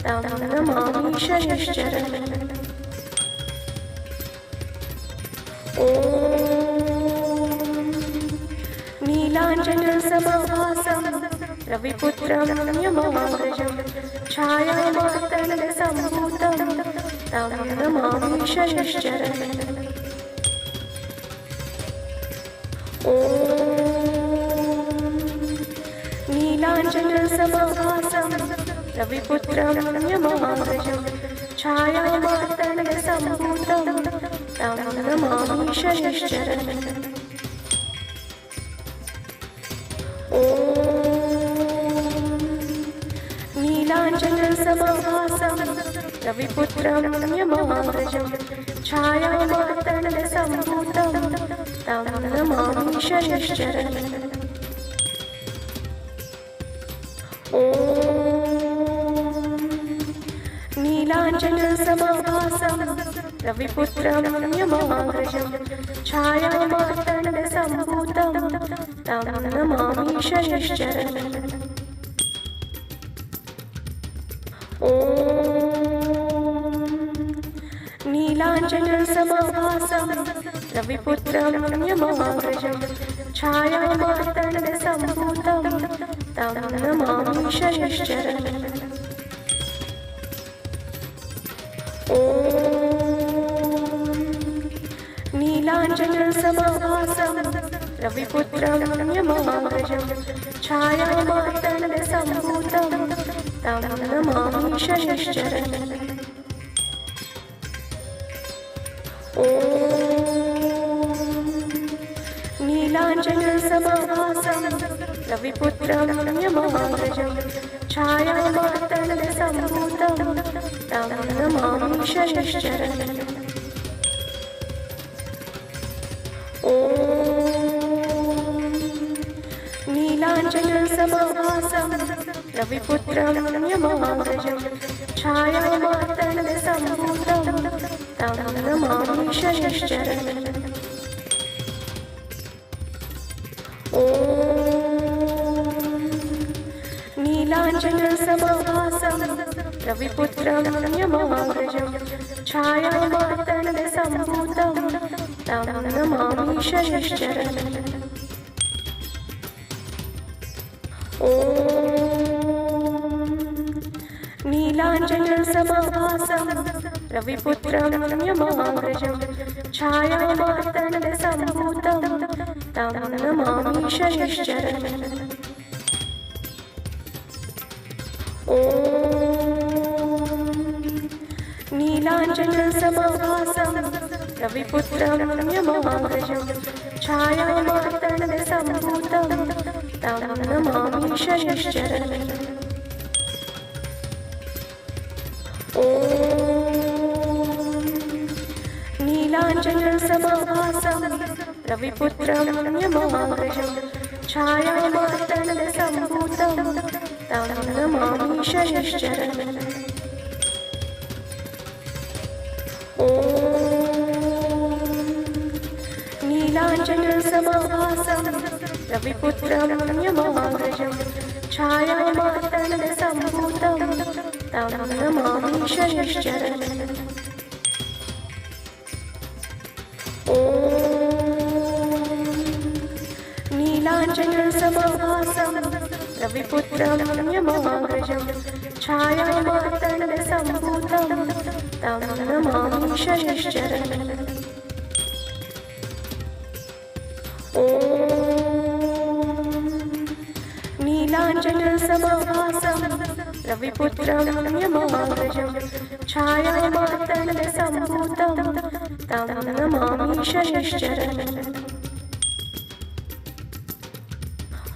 तं नमामि शनिश्चरम् ॐ नीलाञ्जनसमाभासं रविपुत्रं यमाग्रजं छायामार्तण्डसम्भूतं तं नमामि शनिश्चरम् ॐ नीलाञ्जनसमाभासं रविपुत्रं यमाग्रजं छायामार्तण्डसम्भूतं तं नमामि शनिश्चरम् ॐ नीलाञ्जनसमाभासं रविपुत्रं यमाग्रजं छायामार्तण्डसम्भूतं तं नमामि शनिश्चरम् ॐ नीलाञ्जनसमाभासं रविपुत्रं यमाग्रजं छायामार्तण्डसम्भूतं तं नमामि शनिश्चरम् ॐ नीलाञ्जनसमाभासं रविपुत्रं यमाग्रजं छायामार्तण्डसम्भूतं तं नमामि शनिश्चरम् ॐ नीलाञ्जनसमाभासं रविपुत्रं यमाग्रजं छायामार्तण्डसम्भूतं तं नमामि शनिश्चरम् ॐ नीलाञ्जनसमाभासं रविपुत्रं यमाग्रजं छायामार्तण्डसम्भूतं तं नमामि शनिश्चरम् ॐ नीलाञ्जनसमाभासं रविपुत्रं यमाग्रजं छायामार्तण्डसम्भूतं तं नमामि शनिश्चरम् ॐ नीलाञ्जनसमाभासं रविपुत्रं यमाग्रजं छायामार्तण्डसम्भूतं तं नमामि शनिश्चरम् ॐ नीलाञ्जनसमाभासं रविपुत्रं यमाग्रजं छायामार्तण्डसम्भूतं तं नमामि शनिश्चरम् ॐ नीलाञ्जनसमाभासं रविपुत्रं यमाग्रजं छायामार्तण्डसम्भूतं तं नमामि शनिश्चरम् ॐ नीलाञ्जनसमाभासं रविपुत्रं यमाग्रजं छायामार्तण्डसम्भूतं तं नमामि शनिश्चरम् ॐ नीलाञ्जनसमाभासं रविपुत्रं यमाग्रजं छायामार्तण्डसम्भूतं तं नमामि शनिश्चरम् ॐ नीलाञ्जनसमाभासं रविपुत्रं यमाग्रजं छायामार्तण्डसम्भूतं तं नमामि शनिश्चरम् ॐ नीलाञ्जनसमाभासं रविपुत्रं यमाग्रजं छायामार्तण्डसम्भूतं तं नमामि शनिश्चरम्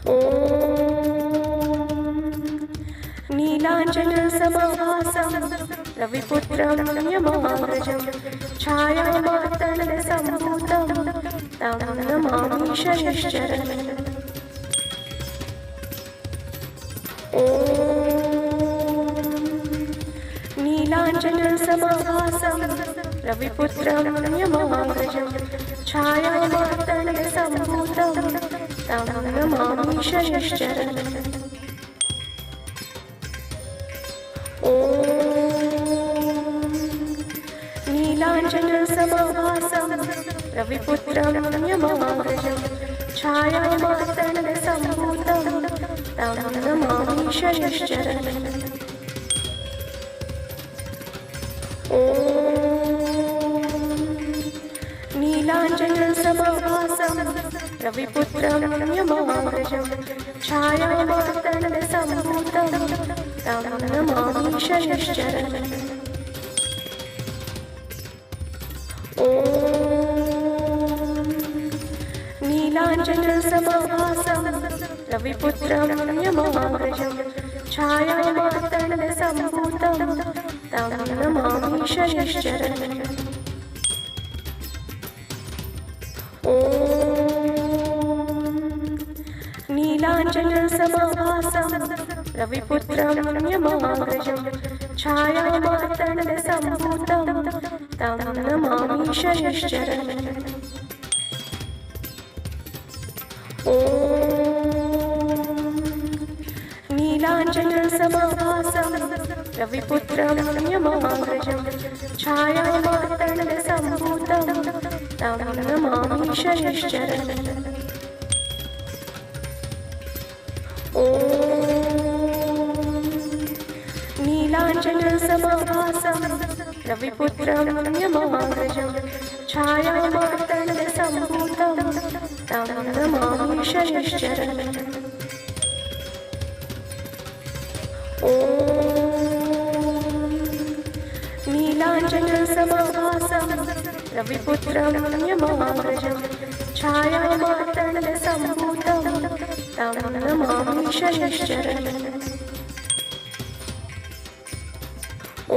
ॐ नीलाञ्जनसमाभासं रविपुत्रं यमाग्रजं छायामार्तण्डसम्भूतं तं नमामि शनिश्चरम् ॐ नीलाञ्जनसमाभासं रविपुत्रं यमाग्रजं छायामार्तण्डसम्भूतं तं नमामि शनिश्चरम् ॐ नीलाञ्जनसमाभासं रविपुत्रं यमाग्रजं छायामार्तण्डसम्भूतं तं नमामि शनिश्चरम् ॐ नीलाञ्जनसमाभासं रविपुत्रं यमाग्रजं छायामार्तण्डसम्भूतं तं नमामि शनिश्चरम् ॐ नीलाञ्जनसमाभासं रविपुत्रं यमाग्रजं छायामार्तण्डसम्भूतं तं नमामि शनिश्चरम् ॐ नीलाञ्जनसमाभासं रविपुत्रं यमाग्रजं छायामार्तण्डसम्भूतं तं नमामि शनिश्चरम् ॐ नीलाञ्जनसमाभासं रविपुत्रं यमाग्रजं छायामार्तण्डसम्भूतं तं नमामि शनिश्चरम् ॐ नीलाञ्जनसमाभासं रविपुत्रं यमाग्रजं छायामार्तण्डसम्भूतं तं नमामि शनिश्चरम् ॐ नीलाञ्जनसमाभासं रविपुत्रं यमाग्रजं छायामार्तण्डसम्भूतं तं नमामि शनिश्चरम्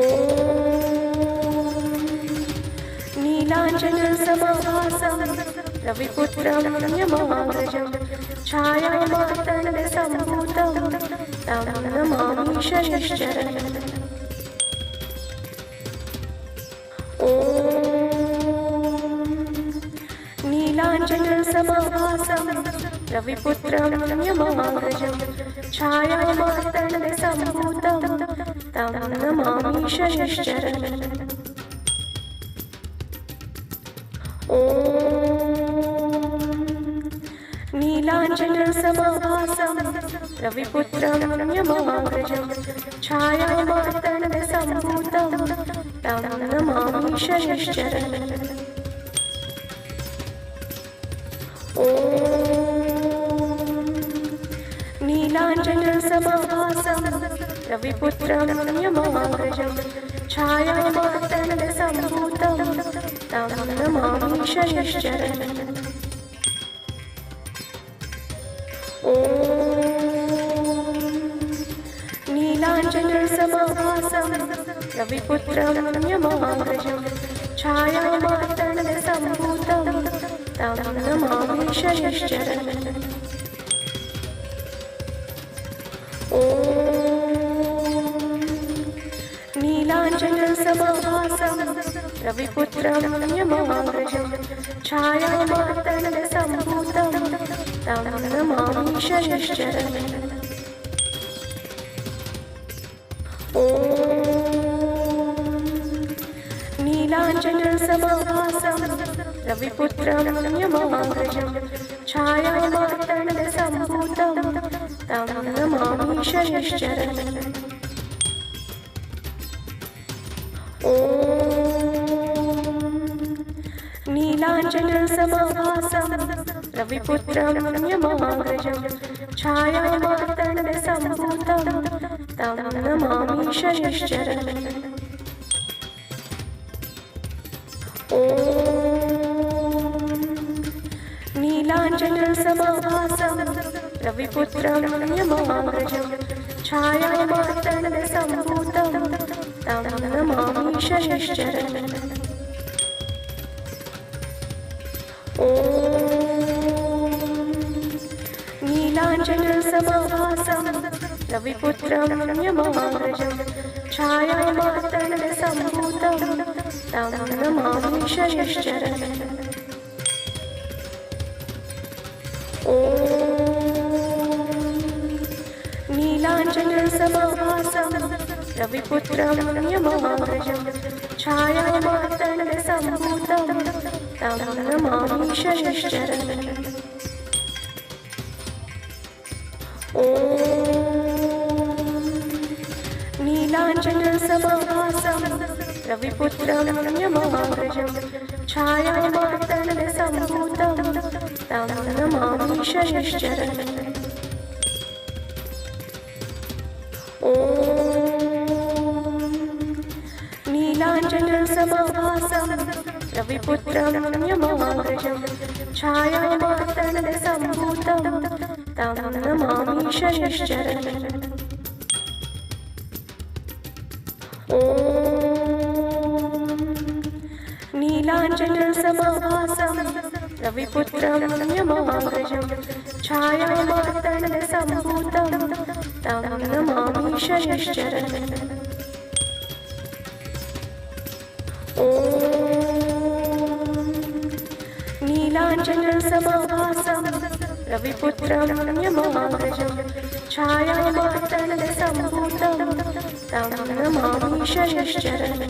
ॐ नीलाञ्जनसमाभासं रविपुत्रं यमाग्रजं छायामार्तण्डसम्भूतं तं नमामि शनिश्चरम् ॐ नीलाञ्जनसमाभासं रविपुत्रं यमाग्रजं छायामार्तण्डसम्भूतं तं नमामि शनिश्चरम् ॐ नीलाञ्जनसमाभासं रविपुत्रं यमाग्रजं छायामार्तण्डसम्भूतं तं नमामि शनिश्चरम् ॐ नीलाञ्जनसमाभासं रविपुत्रं यमाग्रजं छायामार्तण्डसम्भूतं तं नमामि शनिश्चरम् ॐ नीलाञ्जनसमाभासं रविपुत्रं यमाग्रजं छायामार्तण्डसम्भूतं तं नमामि शनिश्चरम् ॐ नीलाञ्जनसमाभासं रविपुत्रं यमाग्रजं छायामार्तण्डसम्भूतं तं नमामि शनिश्चरम् ॐ नीलाञ्जनसमाभासं रविपुत्रं यमाग्रजं छायामार्तण्डसम्भूतं तं नमामि शनिश्चरम् ॐ नीलाञ्जनसमाभासं रविपुत्रं यमाग्रजं छायामार्तण्डसम्भूतं तं नमामि शनिश्चरम् ॐ नीलाञ्जनसमाभासं रविपुत्रं यमाग्रजं छायामार्तण्डसम्भूतं तं नमामि शनिश्चरम् ॐ नीलाञ्जनसमाभासं रविपुत्रं यमाग्रजं छायामार्तण्डसम्भूतं तं नमामि शनिश्चरम् ॐ नीलाञ्जनसमाभासं रविपुत्रं यमाग्रजं छायामार्तण्डसम्भूतं तं नमामि शनिश्चरम् ॐ नीलाञ्जनसमाभासं रविपुत्रं यमाग्रजं छायामार्तण्डसम्भूतं तं नमामि शनिश्चरम् ॐ नीलाञ्जनसमाभासं रविपुत्रं यमाग्रजं छायामार्तण्डसम्भूतं तं नमामि शनिश्चरम् ॐ नीलाञ्जनसमाभासं रविपुत्रं यमाग्रजं छायामार्तण्डसम्भूतं तं नमामि शनिश्चरम् ॐ नीलाञ्जनसमाभासं रविपुत्रं यमाग्रजं छायामार्तण्डसम्भूतं तं नमामि शनिश्चरम्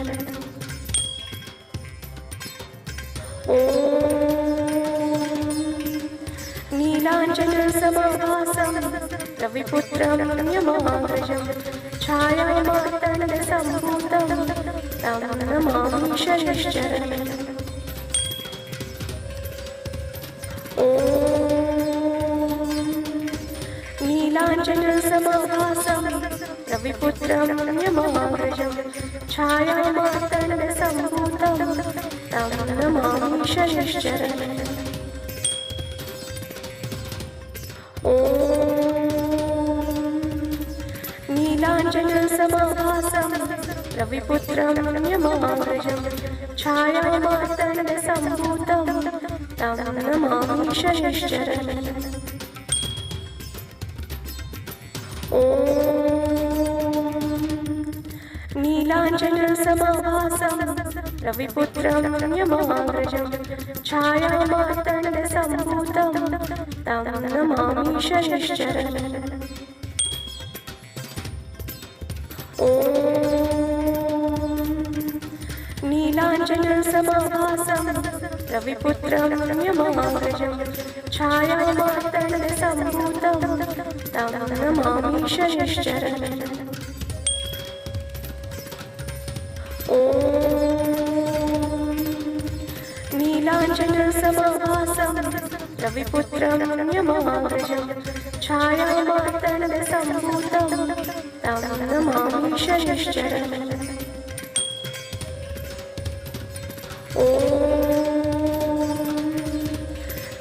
ॐ नीलाञ्जनसमाभासं रविपुत्रं यमाग्रजं छायामार्तण्डसम्भूतं तं नमामि शनिश्चरम् ॐ नीलाञ्जनसमाभासं रविपुत्रं यमाग्रजं छायामार्तण्डसम्भूतं तं नमामि शनिश्चरम् ॐ नीलाञ्जनसमाभासं रविपुत्रं यमाग्रजं छायामार्तण्डसम्भूतं तं नमामि शनिश्चरम् ॐ नीलाञ्जनसमाभासं रविपुत्रं यमाग्रजं छायामार्तण्डसम्भूतं तं नमामि शनिश्चरम् ॐ नीलाञ्जनसमाभासं रविपुत्रं यमाग्रजं छायामार्तण्डसम्भूतं तं नमामि शनिश्चरम् ॐ नीलाञ्जनसमाभासं रविपुत्रं यमाग्रजं छायामार्तण्डसम्भूतं तं नमामि शनिश्चरम् ॐ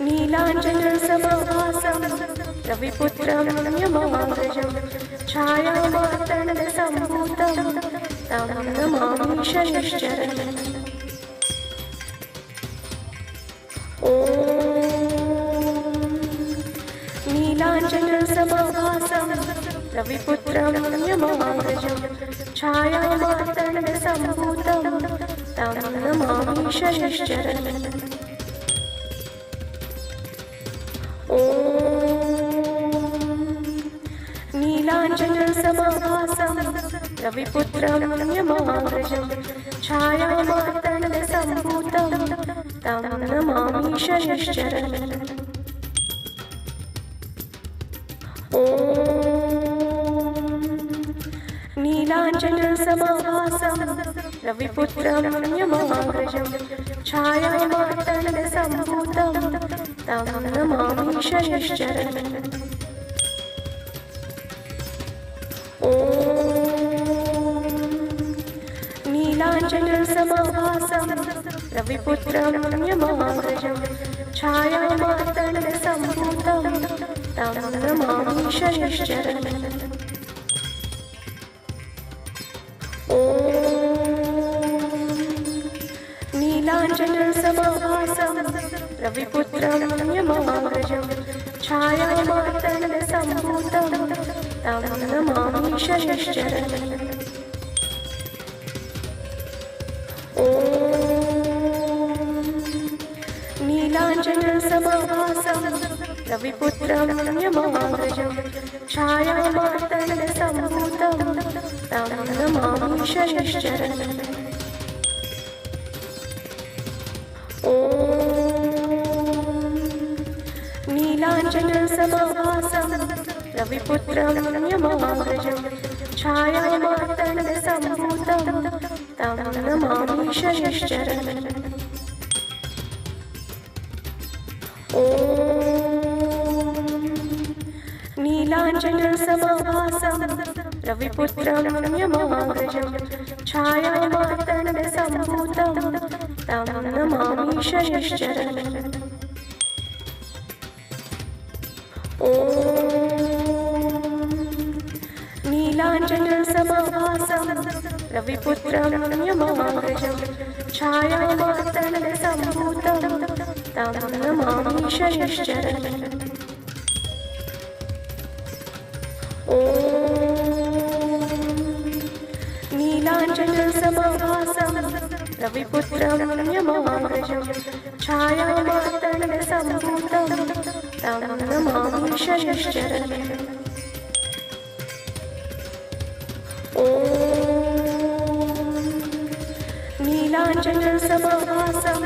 नीलाञ्जनसमाभासं रविपुत्रं यमाग्रजं छायामार्तण्डसम्भूतं तं नमामि शनिश्चरम् ॐ नीलाञ्जनसमाभासं रविपुत्रं यमाग्रजं छायामार्तण्डसम्भूतं तं नमामि शनिश्चरम् ॐ नीलाञ्जनसमाभासं रविपुत्रं यमाग्रजं छायामार्तण्डसम्भूतं तं नमामि शनिश्चरम् ॐ नीलाञ्जनसमाभासं रविपुत्रं यमाग्रजं छायामार्तण्डसम्भूतं तं नमामि शनिश्चरम् ॐ नीलाञ्जनसमाभासं रविपुत्रं यमाग्रजं छायामार्तण्डसम्भूतं तं नमामि शनिश्चरम् ॐ नीलाञ्जनसमाभासं रविपुत्रं यमाग्रजं छायामार्तण्डसम्भूतं तं नमामि शनिश्चरम् ॐ नीलाञ्जनसमाभासं रविपुत्रं यमाग्रजं छायामार्तण्डसम्भूतं तं नमामि शनिश्चरम् ॐ नीलाञ्जनसमाभासं रविपुत्रं यमाग्रजं छायामार्तण्डसम्भूतं तं नमामि शनिश्चरम् ॐ नीलाञ्जनसमाभासं रविपुत्रं यमाग्रजं छायामार्तण्डसम्भूतं तं नमामि शनिश्चरम् ॐ नीलाञ्जनसमाभासं रविपुत्रं यमाग्रजं छायामार्तण्डसम्भूतं तं नमामि शनिश्चरम् ॐ नीलाञ्जनसमाभासं रविपुत्रं यमाग्रजं छायामार्तण्डसम्भूतं तं नमामि शनिश्चरम् ॐ नीलाञ्जनसमाभासं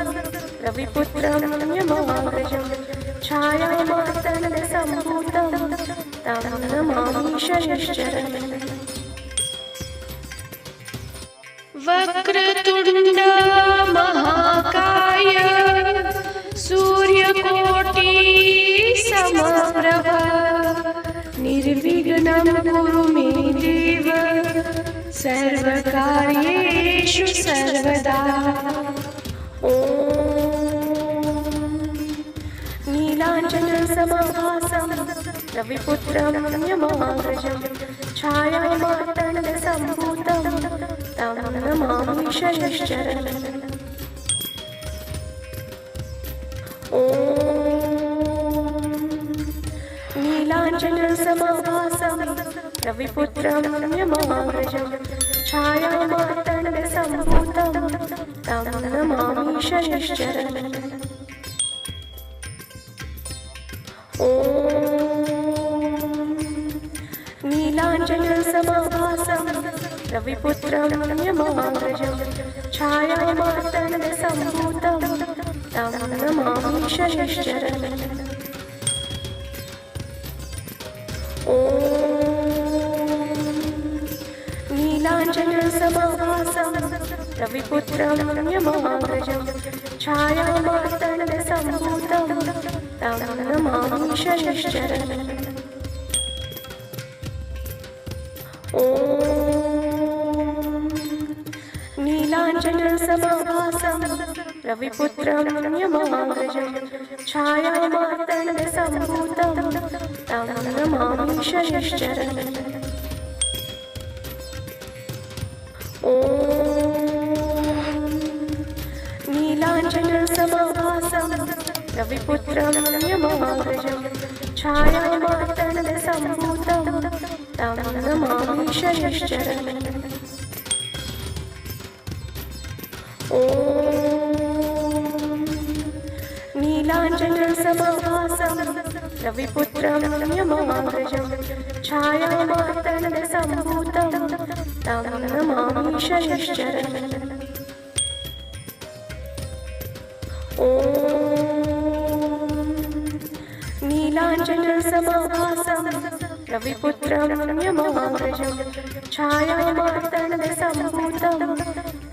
रविपुत्रं यमाग्रजं छायामार्तण्डसम्भूतं तं नमामि शनिश्चरम् वक्रतुण्ड महाकाय सूर्यकोटि समप्रभ निर्विघ्नं कुरु मे देव सर्वकार्येषु सर्वदा ॐ नीलाञ्जनसमाभासं रविपुत्रं यमाग्रजं छायामार्तण्डसम्भूतं तं नमामि शनिश्चरम् ॐ नीलाञ्जनसमाभासं रविपुत्रं यमाग्रजं छायामार्तण्डसम्भूतं तं नमामि शनिश्चरम् ॐ नीलाञ्जनसमाभासं रविपुत्रं यमाग्रजं छायामार्तण्डसम्भूतं तं नमामि शनिश्चरम् ॐ नीलाञ्जनसमाभासं रविपुत्रं यमाग्रजं छायामार्तण्डसम्भूतं तं नमामि शनिश्चरम् ॐ नीलाञ्जनसमाभासं रविपुत्रं यमाग्रजं छायामार्तण्डसम्भूतं तं नमामि शनिश्चरम् ॐ नीलाञ्जनसमाभासं रविपुत्रं यमाग्रजं छायामार्तण्डसम्भूतं तं नमामि शनिश्चरम् ॐ नीलाञ्जनसमाभासं रविपुत्रं यमाग्रजं छायामार्तण्डसम्भूतं तं नमामि शनिश्चरम् ॐ नीलाञ्जनसमाभासं रविपुत्रं यमाग्रजं छायामार्तण्डसम्भूतं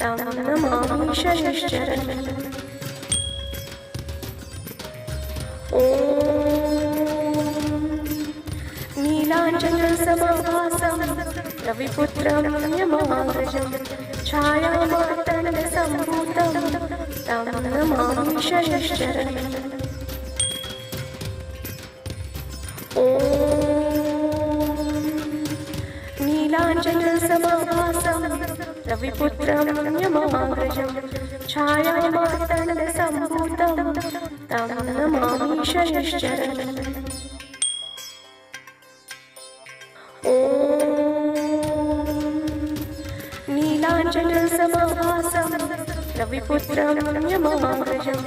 तं नमामि शनिश्चरम् ॐ नीलाञ्जनसमाभासं रविपुत्रं यमाग्रजं छायामार्तण्डसम्भूतं तं नमामि शनिश्चरम् ॐ नीलाञ्जनसमाभासं रविपुत्रं यमाग्रजं छायामार्तण्डसम्भूतं तं नमामि शनिश्चरम् ॐ नीलाञ्जनसमाभासं रविपुत्रं यमाग्रजं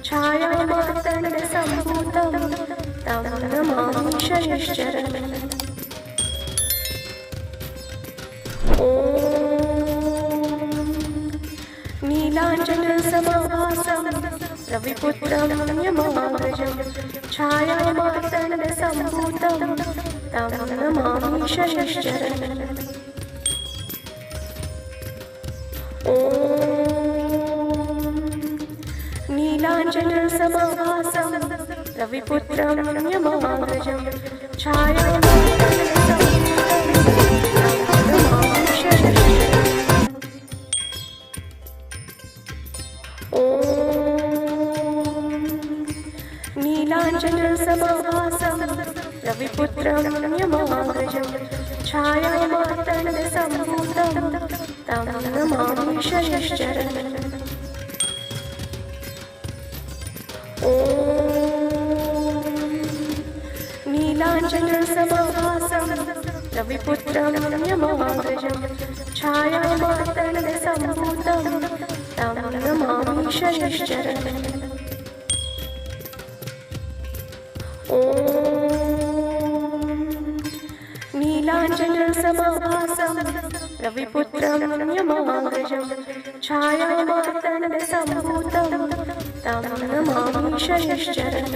छायामार्तण्डसम्भूतं तं नमामि शनिश्चरम् ॐ नीलाञ्जनसमाभासं रविपुत्रं यमाग्रजं छायामार्तण्डसम्भूतं तं नमामि शनिश्चरम् ॐ नीलाञ्जनसमाभासं रविपुत्रं यमाग्रजं छायामार्तण्डसम्भूतं तं नमामि शनिश्चरम् ॐ नीलाञ्जनसमाभासं रविपुत्रं यमाग्रजं छायामार्तण्डसम्भूतं तं नमामि शनिश्चरम् ॐ नीलाञ्जनसमाभासं रविपुत्रं यमाग्रजं छायामार्तण्डसम्भूतं तं नमामि शनिश्चरम् ॐ नीलाञ्जनसमाभासं रविपुत्रं यमाग्रजं छायामार्तण्डसम्भूतं तं नमामि शनिश्चरम्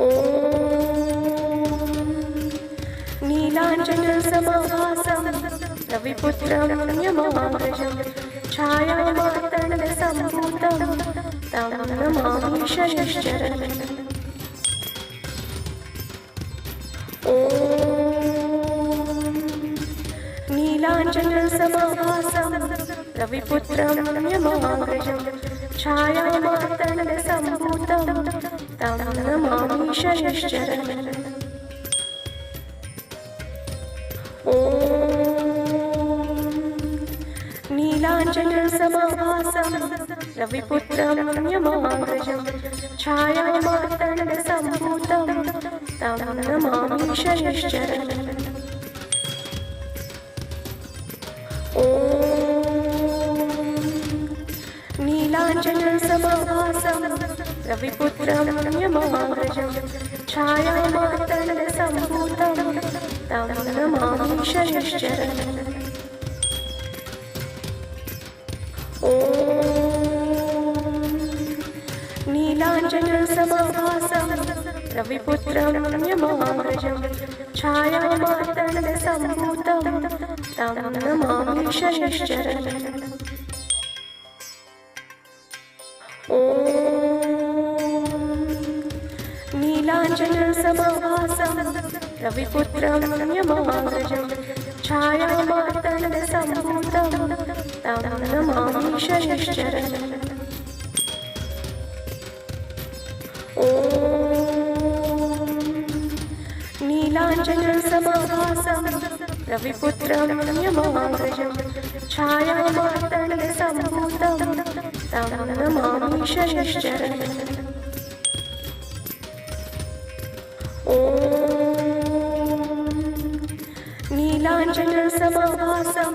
ॐ नीलाञ्जनसमाभासं रविपुत्रं यमाग्रजं छायामार्तण्डसम्भूतं तं नमामि शनिश्चरम् ॐ नीलाञ्जनसमाभासं रविपुत्रं यमाग्रजं छायामार्तण्डसम्भूतं तं नमामि शनिश्चरम् ॐ नीलाञ्जनसमाभासं रविपुत्रं यमाग्रजं छायामार्तण्डसम्भूतं तं नमामि शनिश्चरम् ॐ नीलाञ्जनसमाभासं रविपुत्रं यमाग्रजं छायामार्तण्डसम्भूतं तं नमामि शनिश्चरम् ॐ नीलाञ्जनसमाभासं रविपुत्रं यमाग्रजं छायामार्तण्डसम्भूतं तं नमामि शनिश्चरम् ॐ नीलाञ्जनसमाभासं रविपुत्रं यमाग्रजं छायामार्तण्डसम्भूतं तं नमामि शनिश्चरम् ॐ नीलाञ्जनसमाभासं रविपुत्रं यमाग्रजं छायामार्तण्डसम्भूतं तं नमामि शनिश्चरम् ॐ नीलाञ्जनसमाभासं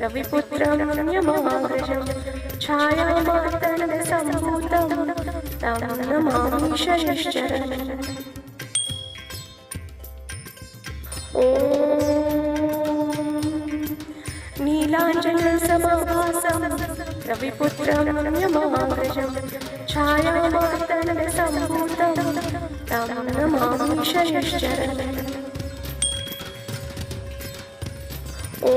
रविपुत्रं यमाग्रजं छायामार्तण्डसम्भूतं तं नमामि शनिश्चरम् ॐ नीलाञ्जनसमाभासं रविपुत्रं यमाग्रजं छायामार्तण्डसम्भूतं तं नमामि शनिश्चरम् ॐ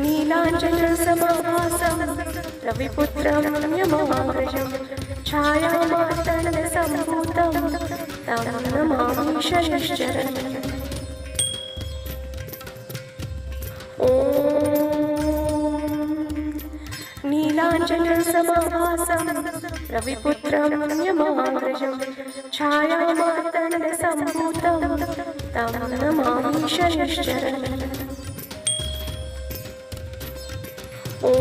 नीलाञ्जनसमाभासं रविपुत्रं यमाग्रजं छायामार्तण्डसम्भूतं तं नमामि शनिश्चरम् ॐ नीलाञ्जनसमाभासं रविपुत्रं यमाग्रजं छायामार्तण्डसम्भूतं तं नमामि शनिश्चरम् ॐ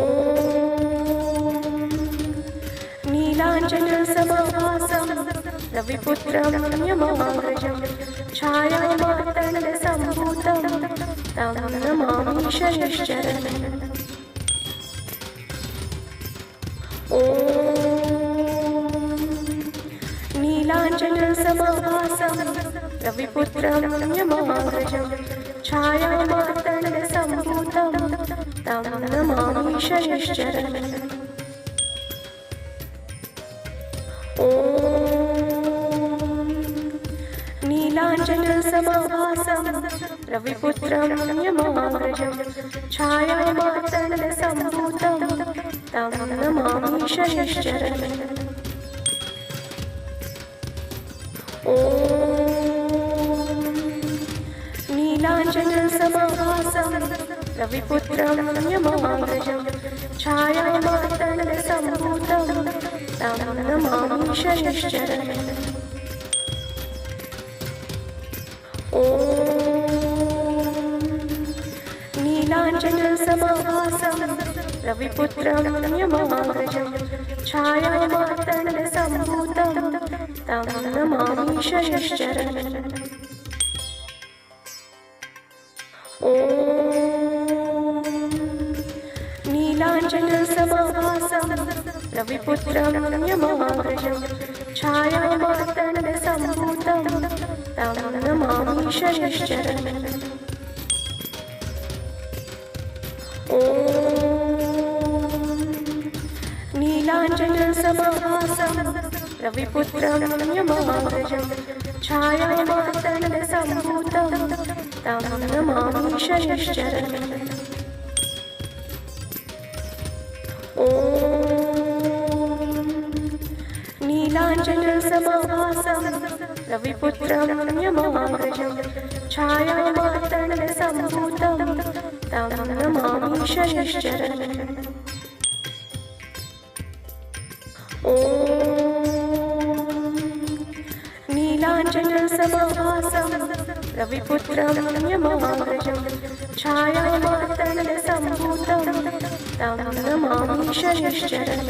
नीलाञ्जनसमाभासं रविपुत्रं यमाग्रजं छायामार्तण्डसम्भूतं तं नमामि शनिश्चरम् ॐ नीलाञ्जनसमाभासं रविपुत्रं यमाग्रजं छायामार्तण्डसम्भूतं तं नमामि शनिश्चरम् ॐ नीलाञ्जनसमाभासं रविपुत्रं यमाग्रजं छायामार्तण्डसम्भूतं तं नमामि शनिश्चरम् ॐ नीलाञ्जनसमाभासं रविपुत्रं यमाग्रजं छायामार्तण्डसम्भूतं तं नमामि शनिश्चरम् ॐ नीलाञ्जनसमाभासं रविपुत्रं यमाग्रजं छायामार्तण्डसम्भूतं तं नमामि शनिश्चरम् ॐ नीलाञ्जनसमाभासं रविपुत्रं यमाग्रजं छायामार्तण्डसम्भूतं तं नमामि शनिश्चरम् ॐ नीलाञ्जनसमाभासं रविपुत्रं यमाग्रजं छायामार्तण्डसम्भूतं तं नमामि शनिश्चरम् ॐ नीलाञ्जनसमाभासं रविपुत्रं यमाग्रजं छायामार्तण्डसम्भूतं तं नमामि शनिश्चरम् ॐ नीलाञ्जनसमाभासं रविपुत्रं यमाग्रजं छायामार्तण्डसम्भूतं तं नमामि शनिश्चरम्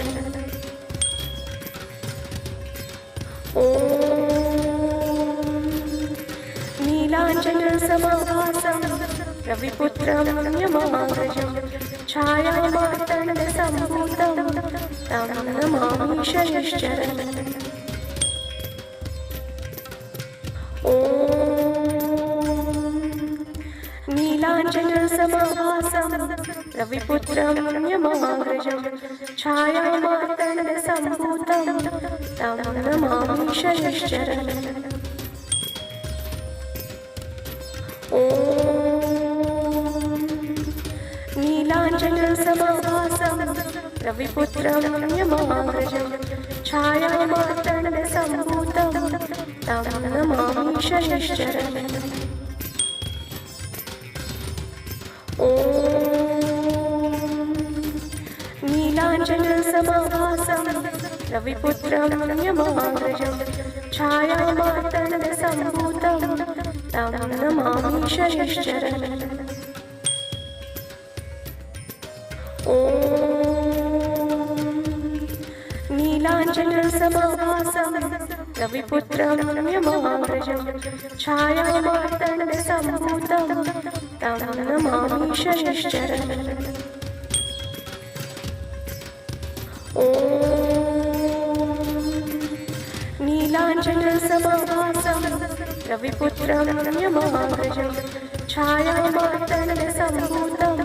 ॐ नीलाञ्जनसमाभासं रविपुत्रं यमाग्रजं छायामार्तण्डसम्भूतं तं नमामि शनिश्चरम् ॐ नीलाञ्जनसमाभासं रविपुत्रं यमाग्रजं छायामार्तण्डसम्भूतं तं नमामि शनिश्चरम् ॐ नीलाञ्जनसमाभासं रविपुत्रं यमाग्रजं छायामार्तण्डसम्भूतं तं नमामि शनिश्चरम् ॐ नीलाञ्जनसमाभासं रविपुत्रं यमाग्रजं छायामार्तण्डसम्भूतं तं नमामि शनिश्चरम् ॐ नीलाञ्जनसमाभासं रविपुत्रं यमाग्रजं छायामार्तण्डसम्भूतं तं नमामि शनिश्चरम् ॐ नीलाञ्जनसमाभासं रविपुत्रं यमाग्रजं छायामार्तण्डसम्भूतं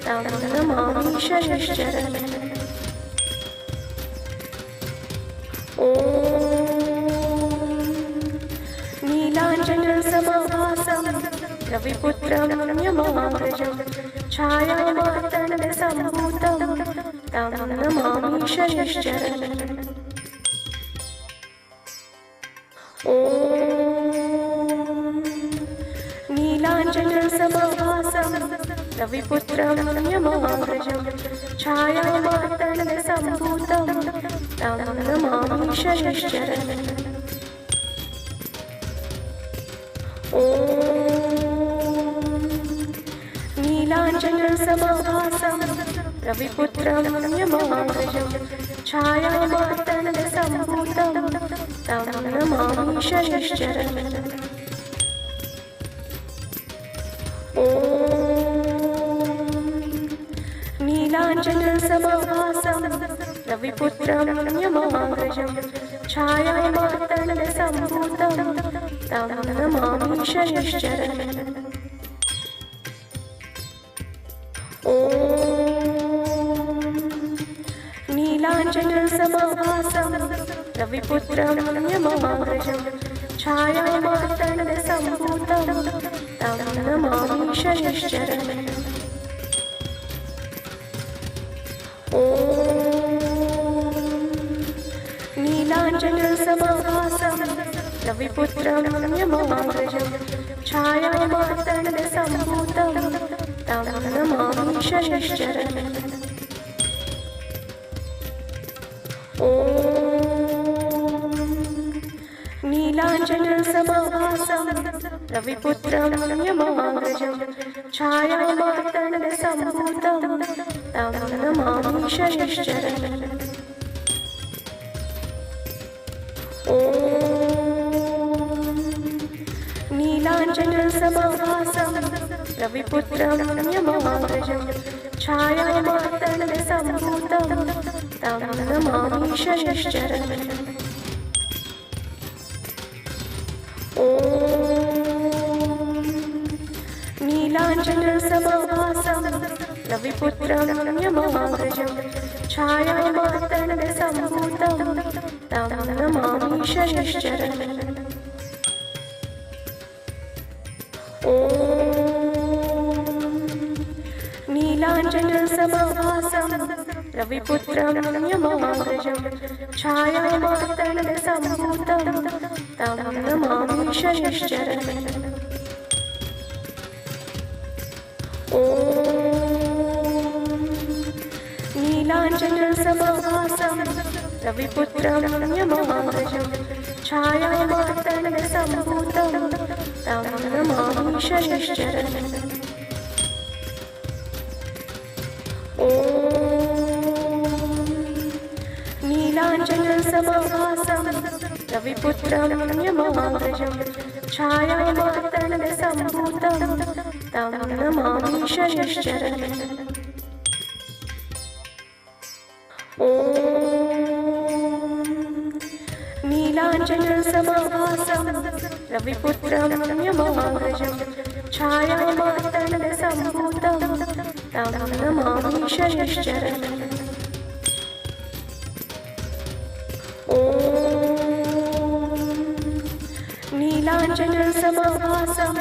तं नमामि शनिश्चरम् ॐ नीलाञ्जनसमाभासं रविपुत्रं यमाग्रजं छायामार्तण्डसम्भूतं तं नमामि शनिश्चरम् ॐ नीलाञ्जनसमाभासं रविपुत्रं यमाग्रजं छायामार्तण्डसम्भूतं तं नमामि शनिश्चरम् ॐ नीलाञ्जनसमाभासं रविपुत्रं यमाग्रजं छायामार्तण्डसम्भूतं तं नमामि शनिश्चरम् ॐ नीलाञ्जनसमाभासं रविपुत्रं यमाग्रजं छायामार्तण्डसम्भूतं तं नमामि शनिश्चरम् ॐ नीलाञ्जनसमाभासं रविपुत्रं यमाग्रजं छायामार्तण्डसम्भूतं तं नमामि शनिश्चरम् ॐ नीलाञ्जनसमाभासं रविपुत्रं यमाग्रजं छायामार्तण्डसम्भूतं तं नमामि शनिश्चरम् ॐ नीलाञ्जनसमाभासं रविपुत्रं यमाग्रजं छायामार्तण्डसम्भूतं तं नमामि शनिश्चरम् ॐ नीलाञ्जनसमाभासं रविपुत्रं यमाग्रजं छायामार्तण्डसम्भूतं तं नमामि शनिश्चरम् ॐ नीलाञ्जनसमाभासं रविपुत्रं यमाग्रजं छायामार्तण्डसम्भूतं तं नमामि शनिश्चरम् ॐ नीलाञ्जनसमाभासं रविपुत्रं यमाग्रजं छायामार्तण्डसम्भूतं तं नमामि शनिश्चरम् ॐ नीलाञ्जनसमाभासं रविपुत्रं यमाग्रजं छायामार्तण्डसम्भूतं तं नमामि शनिश्चरम् ॐ नीलाञ्जनसमाभासं रविपुत्रं यमाग्रजं छायामार्तण्डसम्भूतं तं नमामि शनिश्चरम् ॐ नीलाञ्जनसमाभासं रविपुत्रं यमाग्रजं छायामार्तण्डसम्भूतं तं नमामि शनिश्चरम् ॐ नीलाञ्जनसमाभासं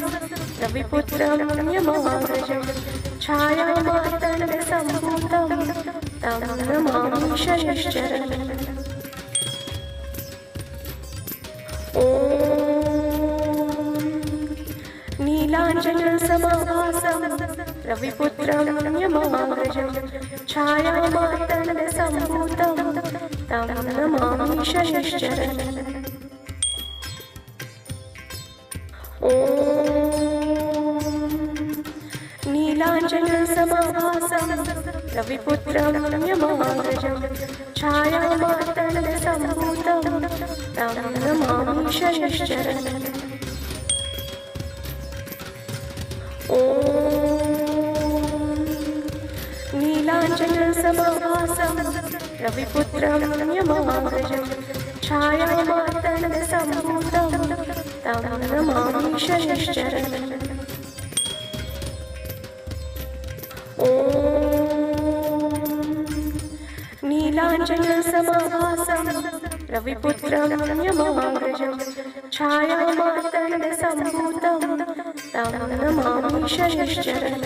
रविपुत्रं यमाग्रजं छायामार्तण्डसम्भूतं तं नमामि शनिश्चरम् ॐ नीलाञ्जनसमाभासं रविपुत्रं यमाग्रजं छायामार्तण्डसम्भूतं तं नमामि शनिश्चरम् ॐ नीलाञ्जनसमाभासं रविपुत्रं यमाग्रजं छायामार्तण्डसम्भूतं तं नमामि शनिश्चरम् ॐ नीलाञ्जनसमाभासं रविपुत्रं यमाग्रजं छायामार्तण्डसम्भूतं तं नमामि शनिश्चरम् नीलाञ्जनसमाभासं रविपुत्रं यमाग्रजं छायामार्तण्डसम्भूतं तं नमामि शनिश्चरम्।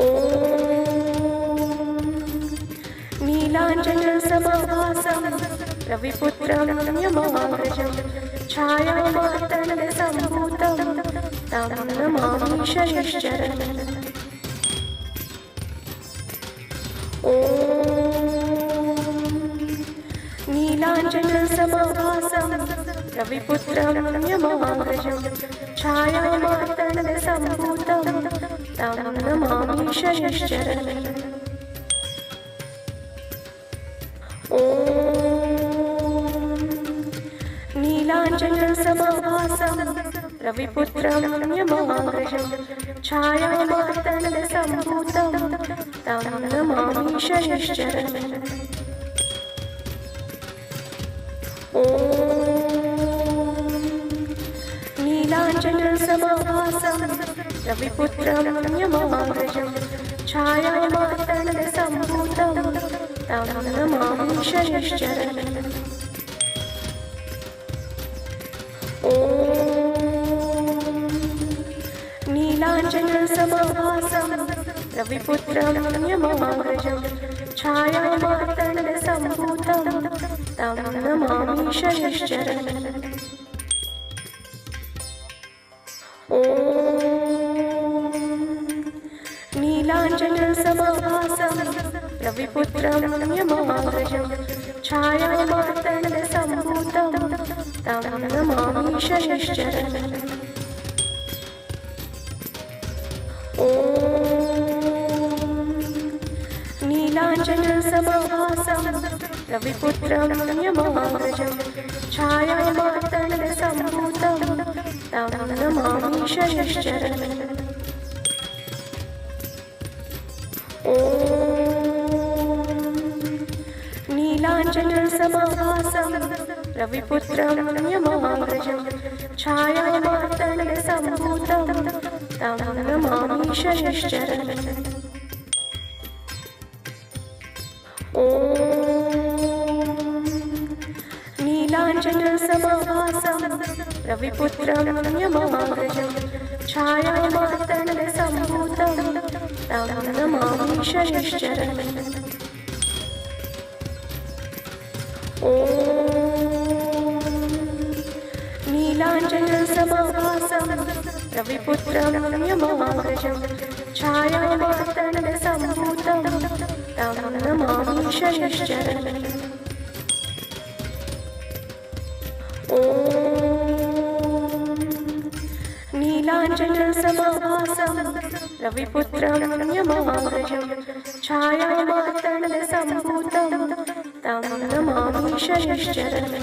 ॐ नीलाञ्जनसमाभासं रविपुत्रं यमाग्रजं छायामार्तण्डसम्भूतं तं नमामि शनिश्चरम्। ॐ नीलाञ्जनसमाभासं रविपुत्रं यमाग्रजं छायामार्तण्डसम्भूतं तं नमामि शनिश्चरम्। ॐ नीलाञ्जनसमाभासं रविपुत्रं यमाग्रजं छायामार्तण्डसम्भूतं तं नमामि शनिश्चरम्। ॐ नीलाञ्जनसमाभासं रविपुत्रं यमाग्रजं छायामार्तण्डसम्भूतं तं नमामि शनिश्चरम्। ॐ नीलाञ्जनसमाभासं रविपुत्रं यमाग्रजं छायामार्तण्डसम्भूतं तं नमामि शनिश्चरम्। ॐ नीलाञ्जनसमाभासं रविपुत्रं यमाग्रजं छायामार्तण्डसम्भूतं तं नमामि शनिश्चरम्। ॐ नीलाञ्जनसमाभासं रविपुत्रं यमाग्रजं छायामार्तण्डसम्भूतं तं नमामि शनिश्चरम्। ॐ नीलाञ्जनसमाभासं रविपुत्रं यमाग्रजं छायामार्तण्डसम्भूतं तं नमामि शनिश्चरम्। ॐ नीलाञ्जनसमाभासं रविपुत्रं यमाग्रजं छायामार्तण्डसम्भूतं तं नमामि शनिश्चरम्। ॐ नीलाञ्जनसमाभासं रविपुत्रं यमाग्रजं छायामार्तण्डसम्भूतं तं नमामि शनिश्चरम्। ॐ नीलाञ्जनसमाभासं रविपुत्रं यमाग्रजं छायामार्तण्डसम्भूतं तं नमामि शनिश्चरम्।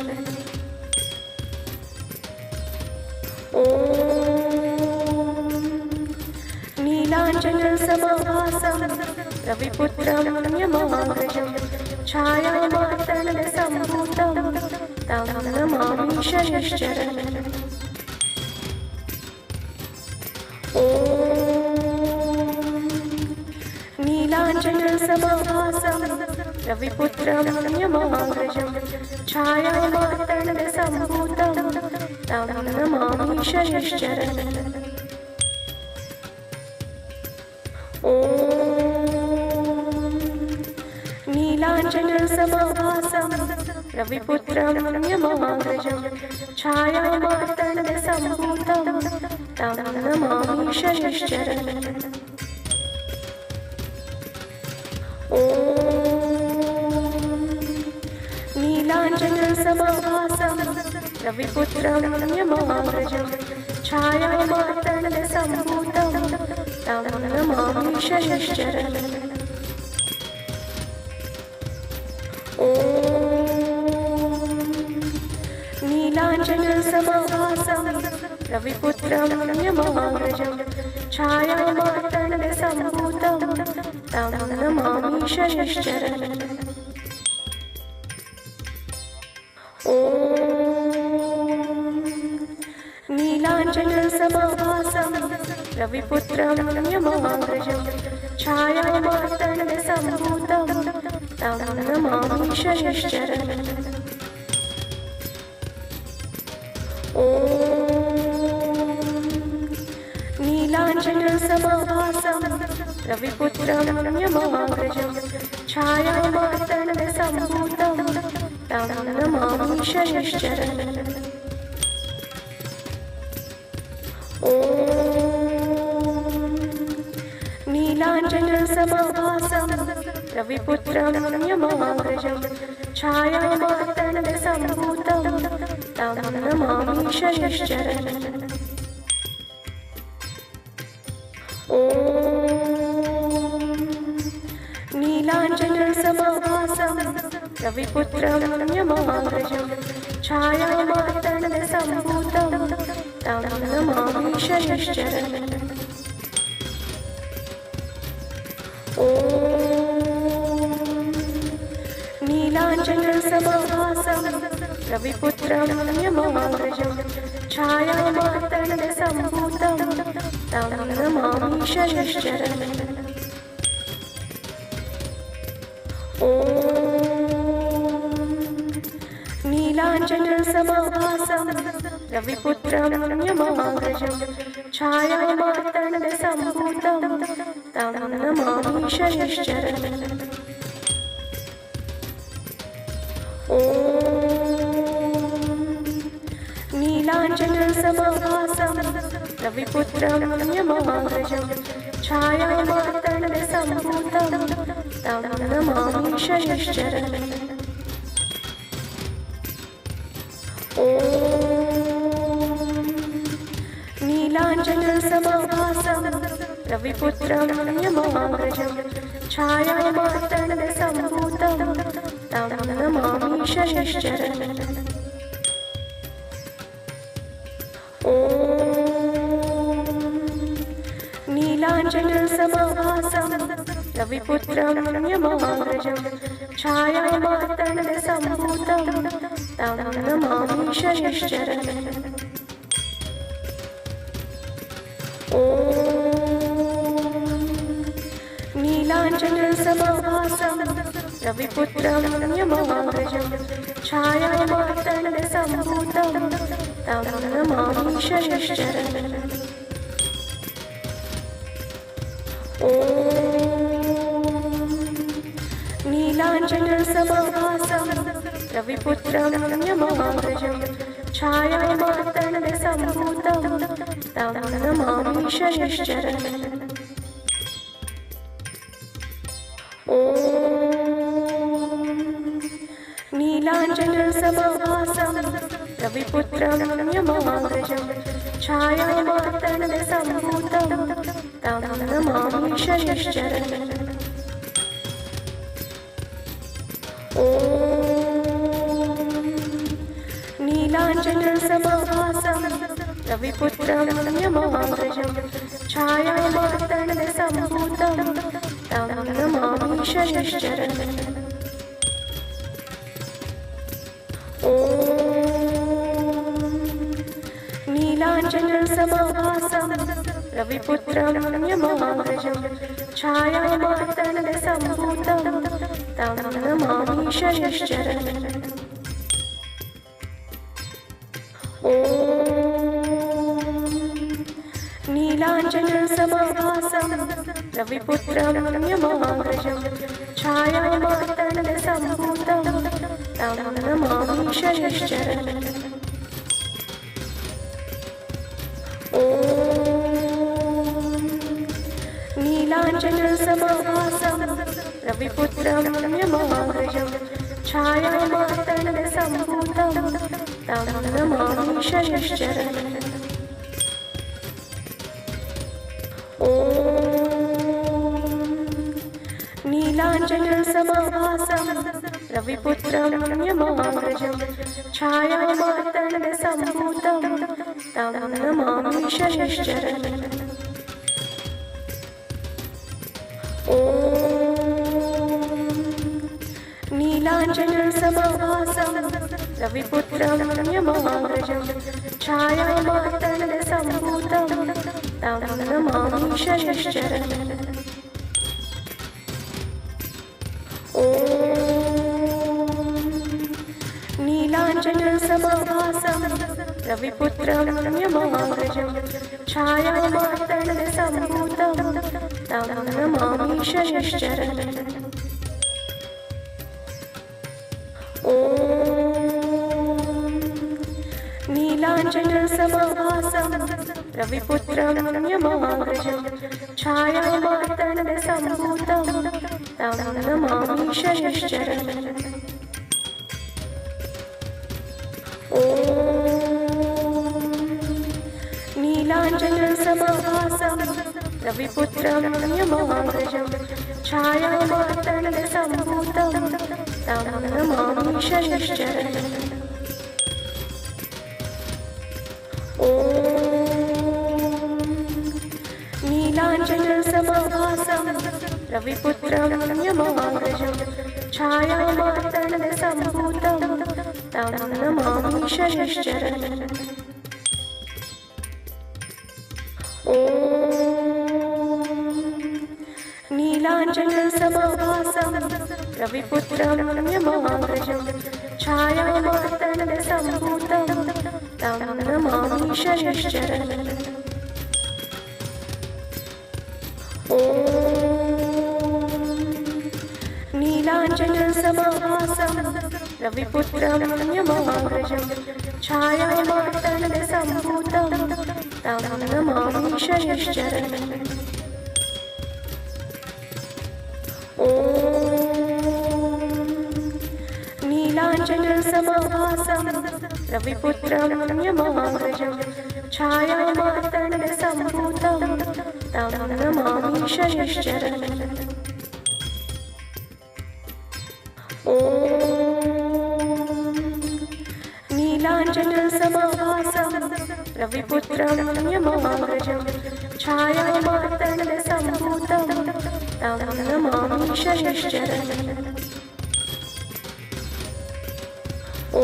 ॐ नीलाञ्जनसमाभासं रविपुत्रं यमाग्रजं छायामार्तण्डसम्भूतं तं नमामि शनिश्चरम्। ॐ नीलाञ्जनसमाभासं रविपुत्रं यमाग्रजं छायामार्तण्डसम्भूतं तं नमामि शनिश्चरम्। ॐ नीलाञ्जनसमाभासं रविपुत्रं यमाग्रजं छायामार्तण्डसम्भूतं तं नमामि शनिश्चरम्। ॐ नीलाञ्जनसमाभासं रविपुत्रं यमाग्रजं छायामार्तण्डसम्भूतं तं नमामि शनिश्चरम्। ॐ नीलाञ्जनसमाभासं रविपुत्रं यमाग्रजं छायामार्तण्डसम्भूतं तं नमामि शनिश्चरम्। ॐ नीलाञ्जनसमाभासं रविपुत्रं यमाग्रजं छायामार्तण्डसम्भूतं तं नमामि शनिश्चरम् ॐ नीलाञ्जनसमाभासं रविपुत्रं यमाग्रजं छायामार्तण्डसम्भूतं तं नमामि शनिश्चरम् ॐ नीलाञ्जनसमाभासं रविपुत्रं यमाग्रजं छायामार्तण्डसम्भूतं तं नमामि शनिश्चरम् ॐ नीलाञ्जनसमाभासं रविपुत्रं यमाग्रजं छायामार्तण्डसम्भूतं तं नमामि शनिश्चरम् ॐ नीलाञ्जनसमाभासं रविपुत्रं यमाग्रजं छायामार्तण्डसम्भूतं तं नमामि शनिश्चरम् ॐ नीलाञ्जनसमाभासं रविपुत्रं यमाग्रजं छायामार्तण्डसम्भूतं तं नमामि शनिश्चरम् ॐ नीलाञ्जनसमाभासं रविपुत्रं यमाग्रजं छायामार्तण्डसम्भूतं तं नमामि शनिश्चरम् ॐ नीलाञ्जनसमाभासं रविपुत्रं यमाग्रजं छायामार्तण्डसम्भूतं तं नमामि शनिश्चरम् ॐ नीलाञ्जनसमाभासं रविपुत्रं यमाग्रजं छायामार्तण्डसम्भूतं तं नमामि शनिश्चरम् ॐ नीलाञ्जनसमाभासं रविपुत्रं यमाग्रजं छायामार्तण्डसम्भूतं तं नमामि शनिश्चरम् ॐ नीलाञ्जनसमाभासं रविपुत्रं यमाग्रजं छायामार्तण्डसम्भूतं तं नमामि शनिश्चरम् ॐ नीलाञ्जनसमाभासं रविपुत्रं यमाग्रजं छायामार्तण्डसम्भूतं तं नमामि शनिश्चरम् ॐ नीलाञ्जनसमाभासं रविपुत्रं यमाग्रजं छायामार्तण्डसम्भूतं तं नमामि शनिश्चरम् ॐ नीलाञ्जनसमाभासं रविपुत्रं यमाग्रजं छायामार्तण्डसम्भूतं तं नमामि शनिश्चरम् ॐ नीलाञ्जनसमाभासं रविपुत्रं यमाग्रजं छायामार्तण्डसम्भूतं तं नमामि शनिश्चरम् ॐ नीलाञ्जनसमाभासं रविपुत्रं यमाग्रजं छायामार्तण्डसम्भूतं तं नमामि शनिश्चरम् ॐ नीलाञ्जनसमाभासं रविपुत्रं यमाग्रजं छायामार्तण्डसम्भूतं तं नमामि शनिश्चरम् ॐ नीलाञ्जनसमाभासं रविपुत्रं यमाग्रजं छायामार्तण्डसम्भूतं तं नमामि शनिश्चरम् समाभासं रविपुत्रं यमाग्रजं छायामार्तण्डसम्भूतं तं नमामि शनिश्चरम्। ॐ नीलाञ्जनसमाभासं रविपुत्रं यमाग्रजं छायामार्तण्डसम्भूतं तं नमामि शनिश्चरम्। ॐ नीलाञ्जनसमाभासं रविपुत्रं यमाग्रजं छायामार्तण्डसम्भूतं तं नमामि शनिश्चरम्। ॐ नीलाञ्जनसमाभासं रविपुत्रं यमाग्रजं छायामार्तण्डसम्भूतं तं नमामि शनिश्चरम्। ॐ नीलाञ्जनसमाभासं रविपुत्रं यमाग्रजं छायामार्तण्डसम्भूतं तं नमामि शनिश्चरम्। ॐ नीलाञ्जनसमाभासं रविपुत्रं यमाग्रजं छायामार्तण्डसम्भूतं तं नमामि शनिश्चरम्। ॐ नीलाञ्जनसमाभासं रविपुत्रं यमाग्रजं छायामार्तण्डसम्भूतं तं नमामि शनिश्चरम्। ॐ नीलाञ्जनसमाभासं रविपुत्रं यमाग्रजं छायामार्तण्डसम्भूतं तं नमामि शनिश्चरम्। ॐ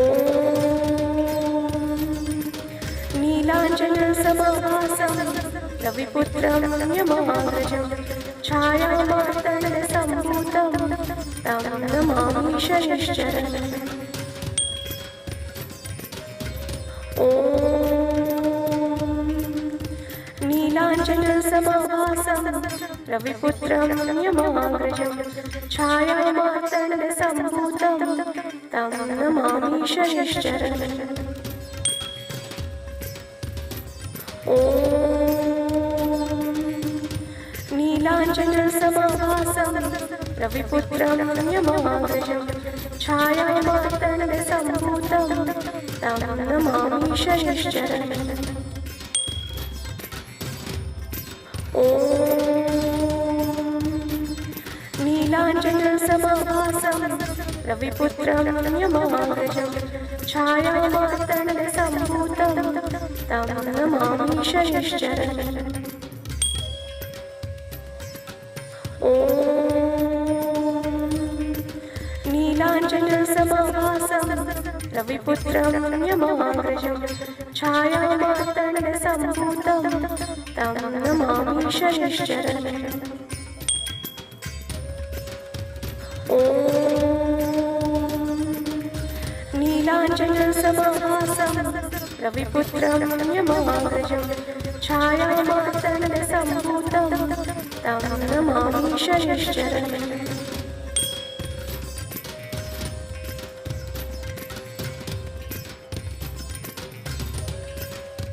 नीलाञ्जनसमाभासं रविपुत्रं यमाग्रजं छायामार्तण्डसम्भूतं तं नमामि शनिश्चरम्। ॐ नीलाञ्जनसमाभासं रविपुत्रं यमाग्रजं छायामार्तण्डसम्भूतं तं नमामि शनिश्चरम्। ॐ नीलाञ्जनसमाभासं रविपुत्रं यमाग्रजं छायामार्तण्डसम्भूतं तं नमामि शनिश्चरम्। ॐ नीलाञ्जनसमाभासं रविपुत्रं यमाग्रजं छायामार्तण्डसम्भूतं तं नमामि शनिश्चरम्। ॐ नीलाञ्जनसमाभासं रविपुत्रं यमाग्रजं छायामार्तण्डसम्भूतं तं नमामि शनिश्चरम्। ॐ नीलाञ्जनसमाभासं रविपुत्रं यमाग्रजं छायामार्तण्डसम्भूतं तं नमामि शनिश्चरम्।